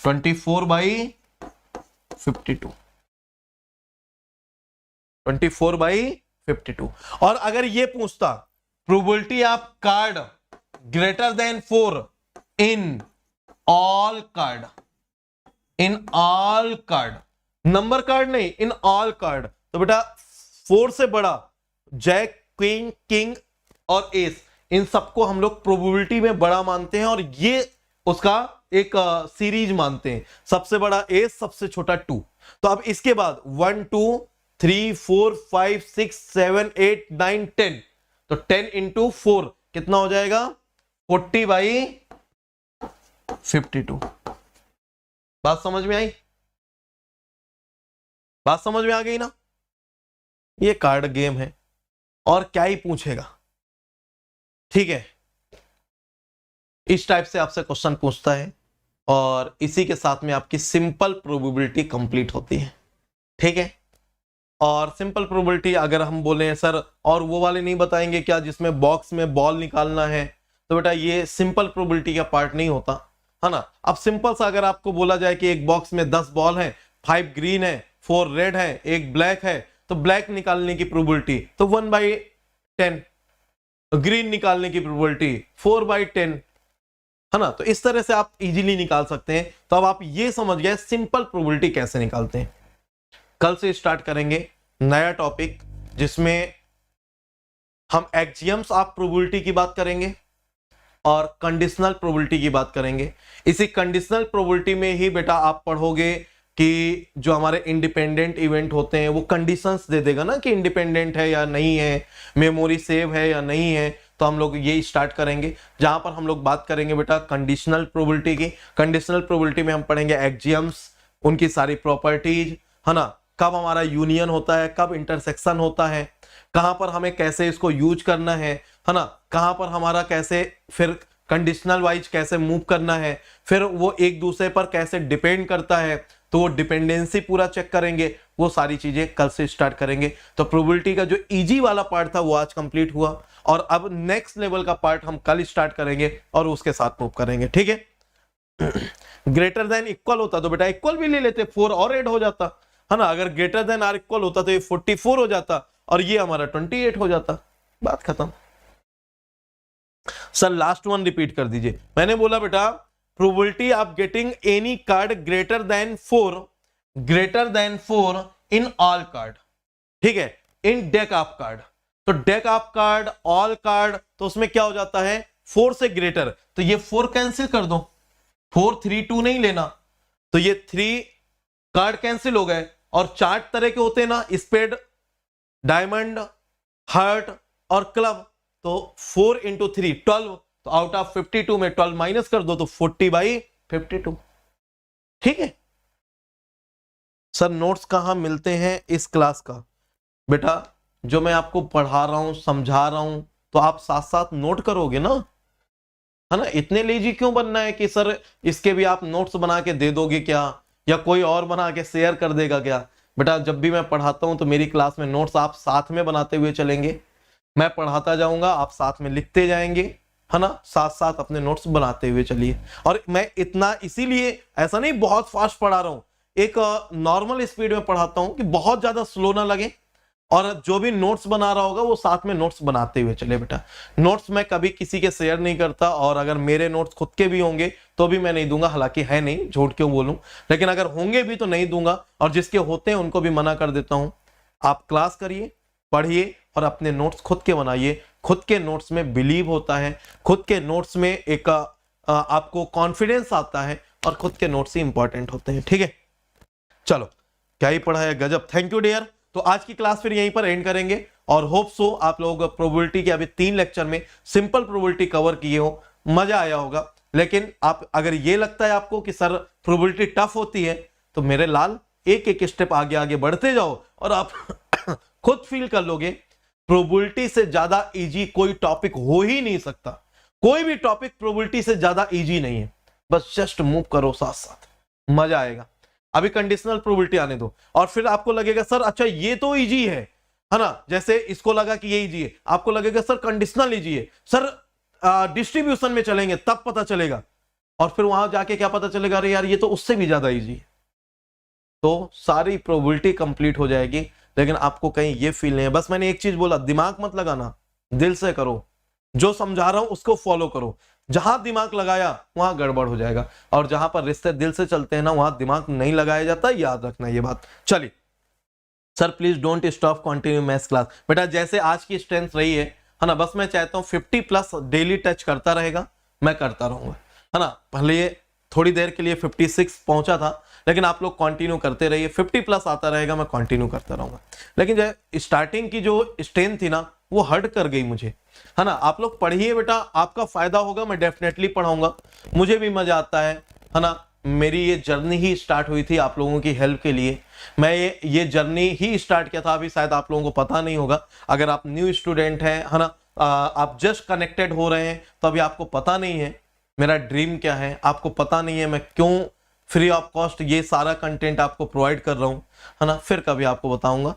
24/52, 24/52। और अगर ये पूछता probability of card greater than 4 in all card, number card नहीं, इन ऑल कार्ड, तो बेटा 4 से बड़ा जैक, क्वीन, किंग और एस, इन सबको हम लोग प्रोबेबिलिटी में बड़ा मानते हैं, और ये उसका एक सीरीज मानते हैं, सबसे बड़ा एस, सबसे छोटा 2। तो अब इसके बाद 1 2 3 4 5 6 7 8 9 10, तो 10 इंटू 4 कितना हो जाएगा? 40/52। बात समझ में आई? बात समझ में आ गई ना? ये कार्ड गेम है और क्या ही पूछेगा, ठीक है। इस टाइप से आपसे क्वेश्चन पूछता है और इसी के साथ में आपकी सिंपल प्रोबेबिलिटी कंप्लीट होती है, ठीक है। और सिंपल प्रोबेबिलिटी अगर हम बोले सर और वो वाले नहीं बताएंगे क्या जिसमें बॉक्स में बॉल निकालना है, तो बेटा ये सिंपल प्रोबेबिलिटी का पार्ट नहीं होता है ना। अब सिंपल सा अगर आपको बोला जाए कि एक बॉक्स में 10 बॉल है, 5 ग्रीन है, 4 रेड है, 1 ब्लैक है, तो ब्लैक निकालने की प्रोबेबिलिटी तो 1/10, ग्रीन निकालने की प्रोबेबिलिटी 4/10, है ना। तो इस तरह से आप इजीली निकाल सकते हैं। तो अब आप ये समझ गए सिंपल प्रोबेबिलिटी कैसे निकालते हैं। कल से स्टार्ट करेंगे नया टॉपिक जिसमें हम एक्सियम्स ऑफ प्रोबेबिलिटी की बात करेंगे और कंडीशनल प्रोबेबिलिटी की बात करेंगे। इसी कंडीशनल प्रोबेबिलिटी में ही बेटा आप पढ़ोगे कि जो हमारे इंडिपेंडेंट इवेंट होते हैं वो कंडीशंस दे देगा ना कि इंडिपेंडेंट है या नहीं है, मेमोरी सेव है या नहीं है। तो हम लोग ये स्टार्ट करेंगे जहां पर हम लोग बात करेंगे बेटा कंडीशनल प्रोबेबिलिटी की। कंडीशनल प्रोबेबिलिटी में हम पढ़ेंगे एक्सियम्स, उनकी सारी प्रॉपर्टीज, है ना, कब हमारा यूनियन होता है, कब इंटरसेक्शन होता है, कहां पर हमें कैसे इसको यूज करना है ना, कहां पर हमारा कैसे फिर कंडीशनल वाइज कैसे मूव करना है, फिर वो एक दूसरे पर कैसे डिपेंड करता है, तो वो डिपेंडेंसी पूरा चेक करेंगे। वो सारी चीजें कल से स्टार्ट करेंगे। तो प्रोबेबिलिटी का जो इजी वाला पार्ट था वो आज कंप्लीट हुआ और अब नेक्स्ट लेवल का पार्ट हम कल स्टार्ट करेंगे और उसके साथ मूव करेंगे, ठीक है। ग्रेटर देन इक्वल होता तो बेटा इक्वल भी ले लेते, 4 और ऐड हो जाता, है ना। अगर ग्रेटर देन आर इक्वल होता तो ये 44 हो जाता और ये हमारा 28 हो जाता, बात खत्म। सर लास्ट वन रिपीट कर दीजिए। मैंने बोला बेटा probability of getting any card greater than 4 in all card, ठीक है, इन डेक ऑफ कार्ड। तो deck of card, all card, तो उसमें क्या हो जाता है 4 से ग्रेटर, तो ये 4 कैंसिल कर दो, 4 3 2 नहीं लेना, तो ये 3 कार्ड कैंसिल हो गए। और 4 तरह के होते हैं ना, स्पेड, डायमंड, हार्ट और क्लब। तो 4 इंटू 3 12, तो आउट ऑफ 52 में 12 माइनस कर दो तो 40/52, ठीक है। सर नोट्स कहां मिलते हैं इस क्लास का? बेटा जो मैं आपको पढ़ा रहा हूं, समझा रहा हूं, तो आप साथ साथ नोट करोगे ना, है ना। इतने लेजी क्यों बनना है कि सर इसके भी आप नोट्स बना के दे दोगे क्या, या कोई और बना के शेयर कर देगा क्या? बेटा जब भी मैं पढ़ाता हूं तो मेरी क्लास में नोट्स आप साथ में बनाते हुए चलेंगे। मैं पढ़ाता जाऊंगा, आप साथ में लिखते जाएंगे, है ना, साथ साथ अपने नोट्स बनाते हुए चलिए। और मैं इतना इसीलिए ऐसा नहीं बहुत फास्ट पढ़ा रहा हूं, एक नॉर्मल स्पीड में पढ़ाता हूं कि बहुत ज्यादा स्लो ना लगे, और जो भी नोट्स बना रहा होगा वो साथ में नोट्स बनाते हुए चले। बेटा नोट्स मैं कभी किसी के शेयर नहीं करता, और अगर मेरे नोट्स खुद के भी होंगे तो भी मैं नहीं दूंगा, हालांकि है नहीं, झूठ क्यों बोलूं, लेकिन अगर होंगे भी तो नहीं दूंगा, और जिसके होते हैं उनको भी मना कर देता हूं। आप क्लास करिए, पढ़िए और अपने नोट्स खुद के बनाइए। खुद के नोट्स में बिलीव होता है, खुद के नोट्स में एक आपको कॉन्फिडेंस आता है, और खुद के नोट्स ही इंपॉर्टेंट होते हैं, ठीक है। चलो क्या ही पढ़ा है, गजब, थैंक यू डियर। तो आज की क्लास फिर यहीं पर एंड करेंगे, और होप सो आप लोग प्रोबेबिलिटी के अभी 3 लेक्चर में सिंपल प्रोबेबिलिटी कवर किए हो, मजा आया होगा। लेकिन आप अगर ये लगता है आपको कि सर प्रोबेबिलिटी टफ होती है, तो मेरे लाल एक एक स्टेप आगे आगे बढ़ते जाओ और आप खुद फील कर लोगे प्रोबेबिलिटी से ज्यादा इजी कोई टॉपिक हो ही नहीं सकता। कोई भी टॉपिक प्रोबेबिलिटी से ज्यादा इजी नहीं है, बस जस्ट मूव करो साथ साथ, मजा आएगा। अभी कंडीशनल प्रोबेबिलिटी आने दो, और फिर आपको लगेगा सर अच्छा ये तो इजी है ना, जैसे इसको लगा कि ये इजी है, आपको लगेगा सर कंडीशनल इजी है, सर डिस्ट्रीब्यूशन में चलेंगे तब पता चलेगा, और फिर वहां जाके क्या पता चलेगा, अरे यार ये तो उससे भी ज्यादा इजी है। तो सारी प्रोबेबिलिटी कंप्लीट हो जाएगी, लेकिन आपको कहीं ये फील नहीं है। बस मैंने एक चीज बोला, दिमाग मत लगाना, दिल से करो, जो समझा रहा हूं उसको फॉलो करो। जहां दिमाग लगाया वहां गड़बड़ हो जाएगा, और जहां पर रिश्ते दिल से चलते हैं ना, वहां दिमाग नहीं लगाया जाता, याद रखना ये बात। चलिए sir please don't stop, continue maths class. बेटा जैसे आज की स्ट्रेंथ रही है ना, बस मैं चाहता हूं 50+ डेली टच करता रहेगा, मैं करता रहूंगा, है ना। पहले ये थोड़ी देर के लिए 56 पहुंचा था, लेकिन आप लोग कंटिन्यू करते रहिए, 50+ आता रहेगा, मैं कंटिन्यू करता रहूंगा। लेकिन जो स्टार्टिंग की जो स्ट्रेंथ थी ना, वो हर्ट कर गई मुझे, है ना। आप लोग पढ़िए बेटा, आपका फायदा होगा, मैं डेफिनेटली पढ़ाऊंगा, मुझे भी मजा आता है ना। मेरी ये जर्नी ही स्टार्ट हुई थी आप लोगों की हेल्प के लिए। मैं ये जर्नी ही स्टार्ट किया था, अभी शायद आप लोगों को पता नहीं होगा, अगर आप न्यू स्टूडेंट हैं, है ना, आप जस्ट कनेक्टेड हो रहे हैं, तो अभी आपको पता नहीं है मेरा ड्रीम क्या है, आपको पता नहीं है मैं क्यों फ्री ऑफ कॉस्ट ये सारा कंटेंट आपको प्रोवाइड कर रहा हूं, है ना। फिर कभी आपको बताऊंगा।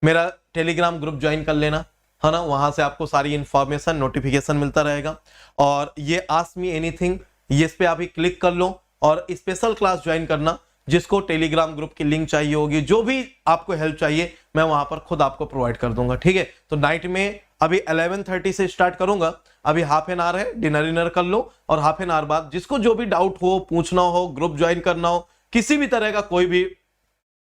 मेरा टेलीग्राम ग्रुप ज्वाइन कर लेना, है ना, वहां से आपको सारी इंफॉर्मेशन, नोटिफिकेशन मिलता रहेगा। और ये आस्क मी एनीथिंग, ये इस पे आप ही क्लिक कर लो, और स्पेशल क्लास ज्वाइन करना, जिसको टेलीग्राम ग्रुप की लिंक चाहिए होगी, जो भी आपको हेल्प चाहिए मैं वहां पर खुद आपको प्रोवाइड कर दूंगा, ठीक है। तो नाइट में अभी 11:30 से स्टार्ट करूंगा, अभी हाफ एन आवर है, डिनर कर लो और हाफ एन आवर बाद जिसको जो भी डाउट हो, पूछना हो, ग्रुप ज्वाइन करना हो, किसी भी तरह का कोई भी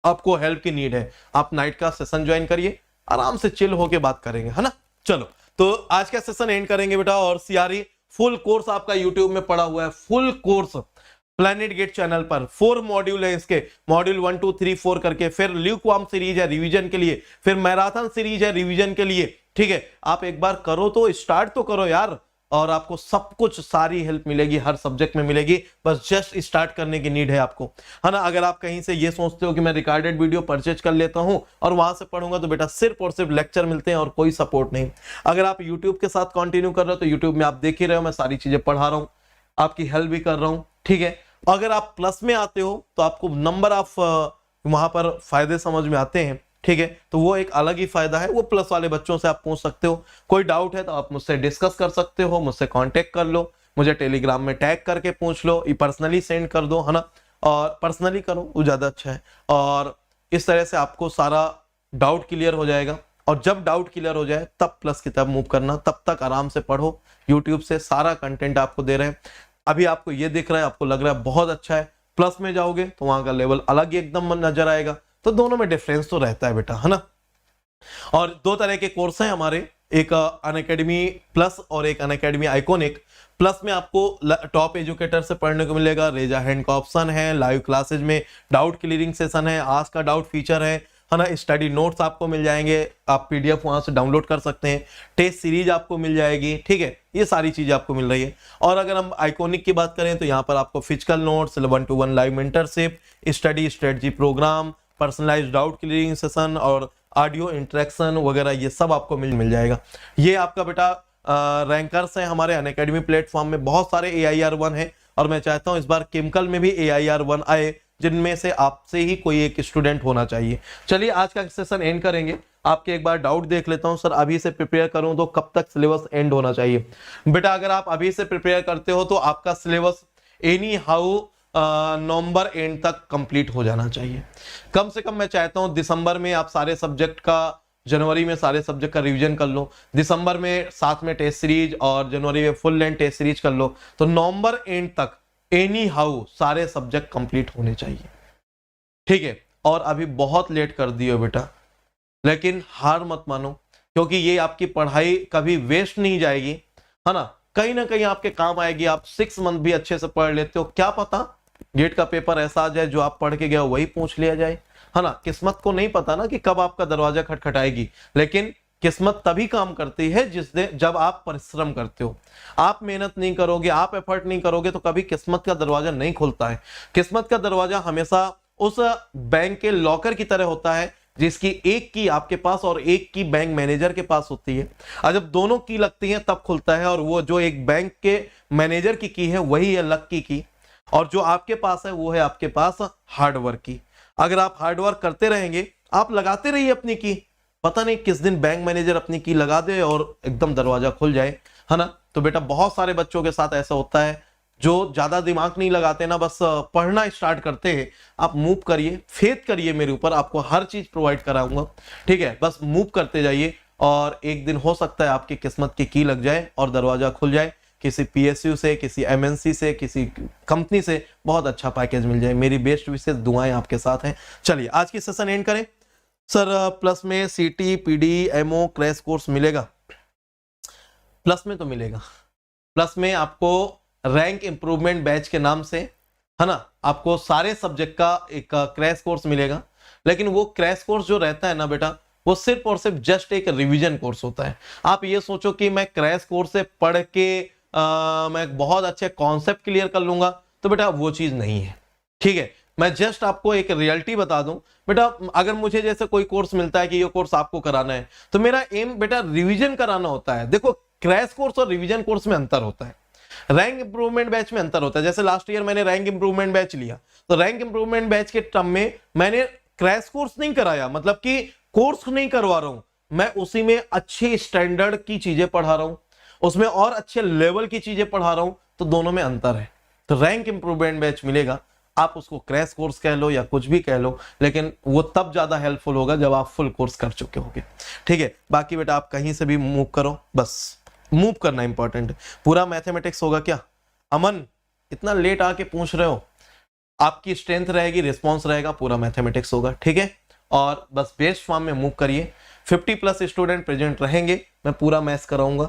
आपको हेल्प की नीड है, आप नाइट का सेशन ज्वाइन करिए, आराम से चिल होके बात करेंगे, है ना। चलो तो आज का सेशन एंड करेंगे बेटा। और सीआरई फुल कोर्स आपका यूट्यूब में पड़ा हुआ है, full course planet gate channel पर। 4 मॉड्यूल है इसके, मॉड्यूल 1 2 3 4 करके, फिर ल्यूकवार्म सीरीज है रिवीजन के लिए, फिर मैराथन सीरीज है रिवीजन के लिए। ठीक है, आप एक बार करो तो, स्टार्ट तो करो यार, और आपको सब कुछ, सारी हेल्प मिलेगी, हर सब्जेक्ट में मिलेगी, बस जस्ट स्टार्ट करने की नीड है आपको, है ना। अगर आप कहीं से ये सोचते हो कि मैं रिकॉर्डेड वीडियो परचेज कर लेता हूं और वहां से पढ़ूंगा, तो बेटा सिर्फ और सिर्फ लेक्चर मिलते हैं और कोई सपोर्ट नहीं। अगर आप यूट्यूब के साथ कंटिन्यू कर रहे हो तो यूट्यूब में आप देख ही रहे हो, मैं सारी चीजें पढ़ा रहा हूं, आपकी हेल्प भी कर रहा हूं। ठीक है, अगर आप प्लस में आते हो तो आपको नंबर ऑफ वहां पर फायदे समझ में आते हैं। ठीक है, तो वो एक अलग ही फायदा है, वो प्लस वाले बच्चों से आप पूछ सकते हो, कोई डाउट है तो आप मुझसे डिस्कस कर सकते हो, मुझसे कांटेक्ट कर लो, मुझे टेलीग्राम में टैग करके पूछ लो, ये पर्सनली सेंड कर दो, है ना, और पर्सनली करो वो ज्यादा अच्छा है। और इस तरह से आपको सारा डाउट क्लियर हो जाएगा, और जब डाउट क्लियर हो जाए तब प्लस की तरफ मूव करना, तब तक आराम से पढ़ो, यूट्यूब से सारा कंटेंट आपको दे रहे हैं। अभी आपको ये दिख रहा है, आपको लग रहा है बहुत अच्छा है, प्लस में जाओगे तो वहां का लेवल अलग ही एकदम नजर आएगा, तो दोनों में डिफरेंस तो रहता है बेटा, है ना। और 2 तरह के कोर्स हैं हमारे, एक अनअकैडमी प्लस और एक अनअकैडमी आइकॉनिक। प्लस में आपको टॉप एजुकेटर से पढ़ने को मिलेगा, रेजा हैंड का ऑप्शन है, लाइव क्लासेज में डाउट क्लियरिंग सेशन है, आज का डाउट फीचर है ना, स्टडी नोट्स आपको मिल जाएंगे, आप पीडीएफ वहां से डाउनलोड कर सकते हैं, टेस्ट सीरीज आपको मिल जाएगी। ठीक है, ये सारी चीजें आपको मिल रही है। और अगर हम आइकॉनिक की बात करें तो यहाँ पर आपको physical notes, 1-to-1 live mentorship, study strategy programme, personalised doubt clearing session और ऑडियो इंटरेक्शन वगैरह, ये सब आपको मिल जाएगा। ये आपका बेटा रैंकर्स हैं हमारे अनअकैडमी प्लेटफॉर्म में, बहुत सारे AIR1 है, और मैं चाहता हूं इस बार केमिकल में भी AIR1 आए, जिनमें से आपसे ही कोई एक स्टूडेंट होना चाहिए। चलिए आज का सेशन एंड करेंगे। आपके एक बार डाउट देख लेता हूं, सर अभी से प्रिपेयर करूं तो कब तक सिलेबस एंड होना चाहिए? बेटा अगर आप अभी से प्रिपेयर करते हो तो आपका syllabus any how November and तक कंप्लीट हो जाना चाहिए। कम से कम मैं चाहता हूं दिसंबर में आप सारे सब्जेक्ट का, जनवरी में सारे सब्जेक्ट का रिवीजन कर लो, दिसंबर में साथ में टेस्ट सीरीज और जनवरी में फुल लेंथ टेस्ट सीरीज कर लो, तो नवंबर एंड तक एनी हाउ सारे सब्जेक्ट कंप्लीट होने चाहिए। ठीक है, और अभी बहुत लेट कर दियो बेटा, लेकिन हार मत मानो, क्योंकि ये आपकी पढ़ाई कभी वेस्ट नहीं जाएगी, है ना कहीं आपके काम आएगी। आप 6 मंथ भी अच्छे से पढ़ लेते हो, क्या पता गेट का पेपर ऐसा आ जाए जो आप पढ़ के गए वही पूछ लिया जाए, है ना। किस्मत को नहीं पता ना कि कब आपका दरवाजा खटखटाएगी, लेकिन किस्मत तभी काम करती है जब आप परिश्रम करते हो। आप मेहनत नहीं करोगे, आप एफर्ट नहीं करोगे, तो कभी किस्मत का दरवाजा नहीं खुलता है। किस्मत का दरवाजा हमेशा उस बैंक के लॉकर की तरह होता है जिसकी एक की आपके पास और एक की बैंक मैनेजर के पास होती है, और जब दोनों की लगती हैं तब खुलता है। और वो जो एक बैंक के मैनेजर की है वही है लक की, और जो आपके पास है वो है आपके पास हार्डवर्क की। अगर आप हार्डवर्क करते रहेंगे, आप लगाते रहिए अपनी की, पता नहीं किस दिन बैंक मैनेजर अपनी की लगा दे और एकदम दरवाजा खुल जाए, है ना। तो बेटा बहुत सारे बच्चों के साथ ऐसा होता है, जो ज्यादा दिमाग नहीं लगाते ना, बस पढ़ना स्टार्ट करते हैं। आप मूव करिए, फेथ करिए मेरे ऊपर, आपको हर चीज प्रोवाइड कराऊंगा। ठीक है, बस मूव करते जाइए, और एक दिन हो सकता है आपकी किस्मत की लग जाए और दरवाजा खुल जाए, किसी PSU से, किसी MNC से, किसी कंपनी से बहुत अच्छा पैकेज मिल जाए। मेरी बेस्ट विशेष दुआएं आपके साथ हैं। चलिए आज की सेशन एंड करें। सर प्लस में CT PD MO crash course मिलेगा? प्लस में तो मिलेगा। प्लस में आपको रैंक इंप्रूवमेंट बैच के नाम से, है ना, आपको सारे सब्जेक्ट का एक क्रैश कोर्स मिलेगा। लेकिन वो क्रैश कोर्स जो रहता है ना बेटा, वो सिर्फ और सिर्फ जस्ट एक रिवीजन कोर्स होता है। आप ये सोचो कि मैं क्रैश कोर्स से पढ़ के मैं बहुत अच्छे कॉन्सेप्ट क्लियर कर लूंगा, तो बेटा वो चीज नहीं है। ठीक है, मैं जस्ट आपको एक रियलिटी बता दूं बेटा। अगर मुझे जैसे कोई कोर्स मिलता है कि ये कोर्स आपको कराना है, तो मेरा एम बेटा रिवीजन कराना होता है। देखो क्रैश कोर्स और रिवीजन कोर्स में अंतर होता है, रैंक इंप्रूवमेंट बैच में अंतर होता है। जैसे लास्ट ईयर मैंने रैंक इंप्रूवमेंट बैच लिया, तो रैंक इंप्रूवमेंट बैच के टर्म में मैंने क्रैश कोर्स नहीं कराया, मतलब कि कोर्स नहीं करवा रहा हूं मैं, उसी में अच्छे स्टैंडर्ड की चीजें पढ़ा रहा हूं, उसमें और अच्छे लेवल की चीजें पढ़ा रहा हूं, तो दोनों में अंतर है। तो रैंक इंप्रूवमेंट बैच मिलेगा, आप उसको क्रैश कोर्स कह लो या कुछ भी कह लो, लेकिन वो तब ज्यादा हेल्पफुल होगा जब आप फुल कोर्स कर चुके होगे। ठीक है, बाकी बेटा आप कहीं से भी मूव करो, बस मूव करना इंपॉर्टेंट है। पूरा मैथमेटिक्स होगा क्या? अमन इतना लेट आके पूछ रहे हो, आपकी स्ट्रेंथ रहेगी, रिस्पॉन्स रहेगा, पूरा मैथमेटिक्स होगा, ठीक है। और बस बेस्ट फॉर्म में मूव करिए। 50+ स्टूडेंट प्रेजेंट रहेंगे, मैं पूरा मैथ्स कराऊंगा,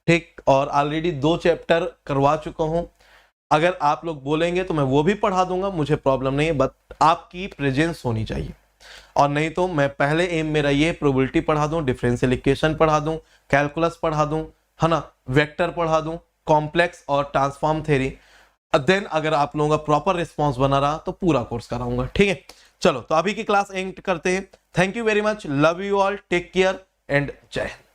ठीक। और ऑलरेडी 2 चैप्टर करवा चुका हूं, अगर आप लोग बोलेंगे तो मैं वो भी पढ़ा दूंगा, मुझे प्रॉब्लम नहीं है, बट आपकी प्रेजेंस होनी चाहिए। और नहीं तो मैं पहले एम मेरा ये प्रोबेबिलिटी पढ़ा दूं, डिफरेंशियल इक्वेशन पढ़ा दूं, कैलकुलस पढ़ा दूं, है ना, वेक्टर पढ़ा दूं, कॉम्प्लेक्स और ट्रांसफॉर्म थ्योरी, देन अगर आप लोगों का प्रॉपर रिस्पॉन्स बना रहा तो पूरा कोर्स कराऊंगा, ठीक है। चलो तो अभी की क्लास एंड करते हैं। Thank you very much, love you all, take care and जय हिंद।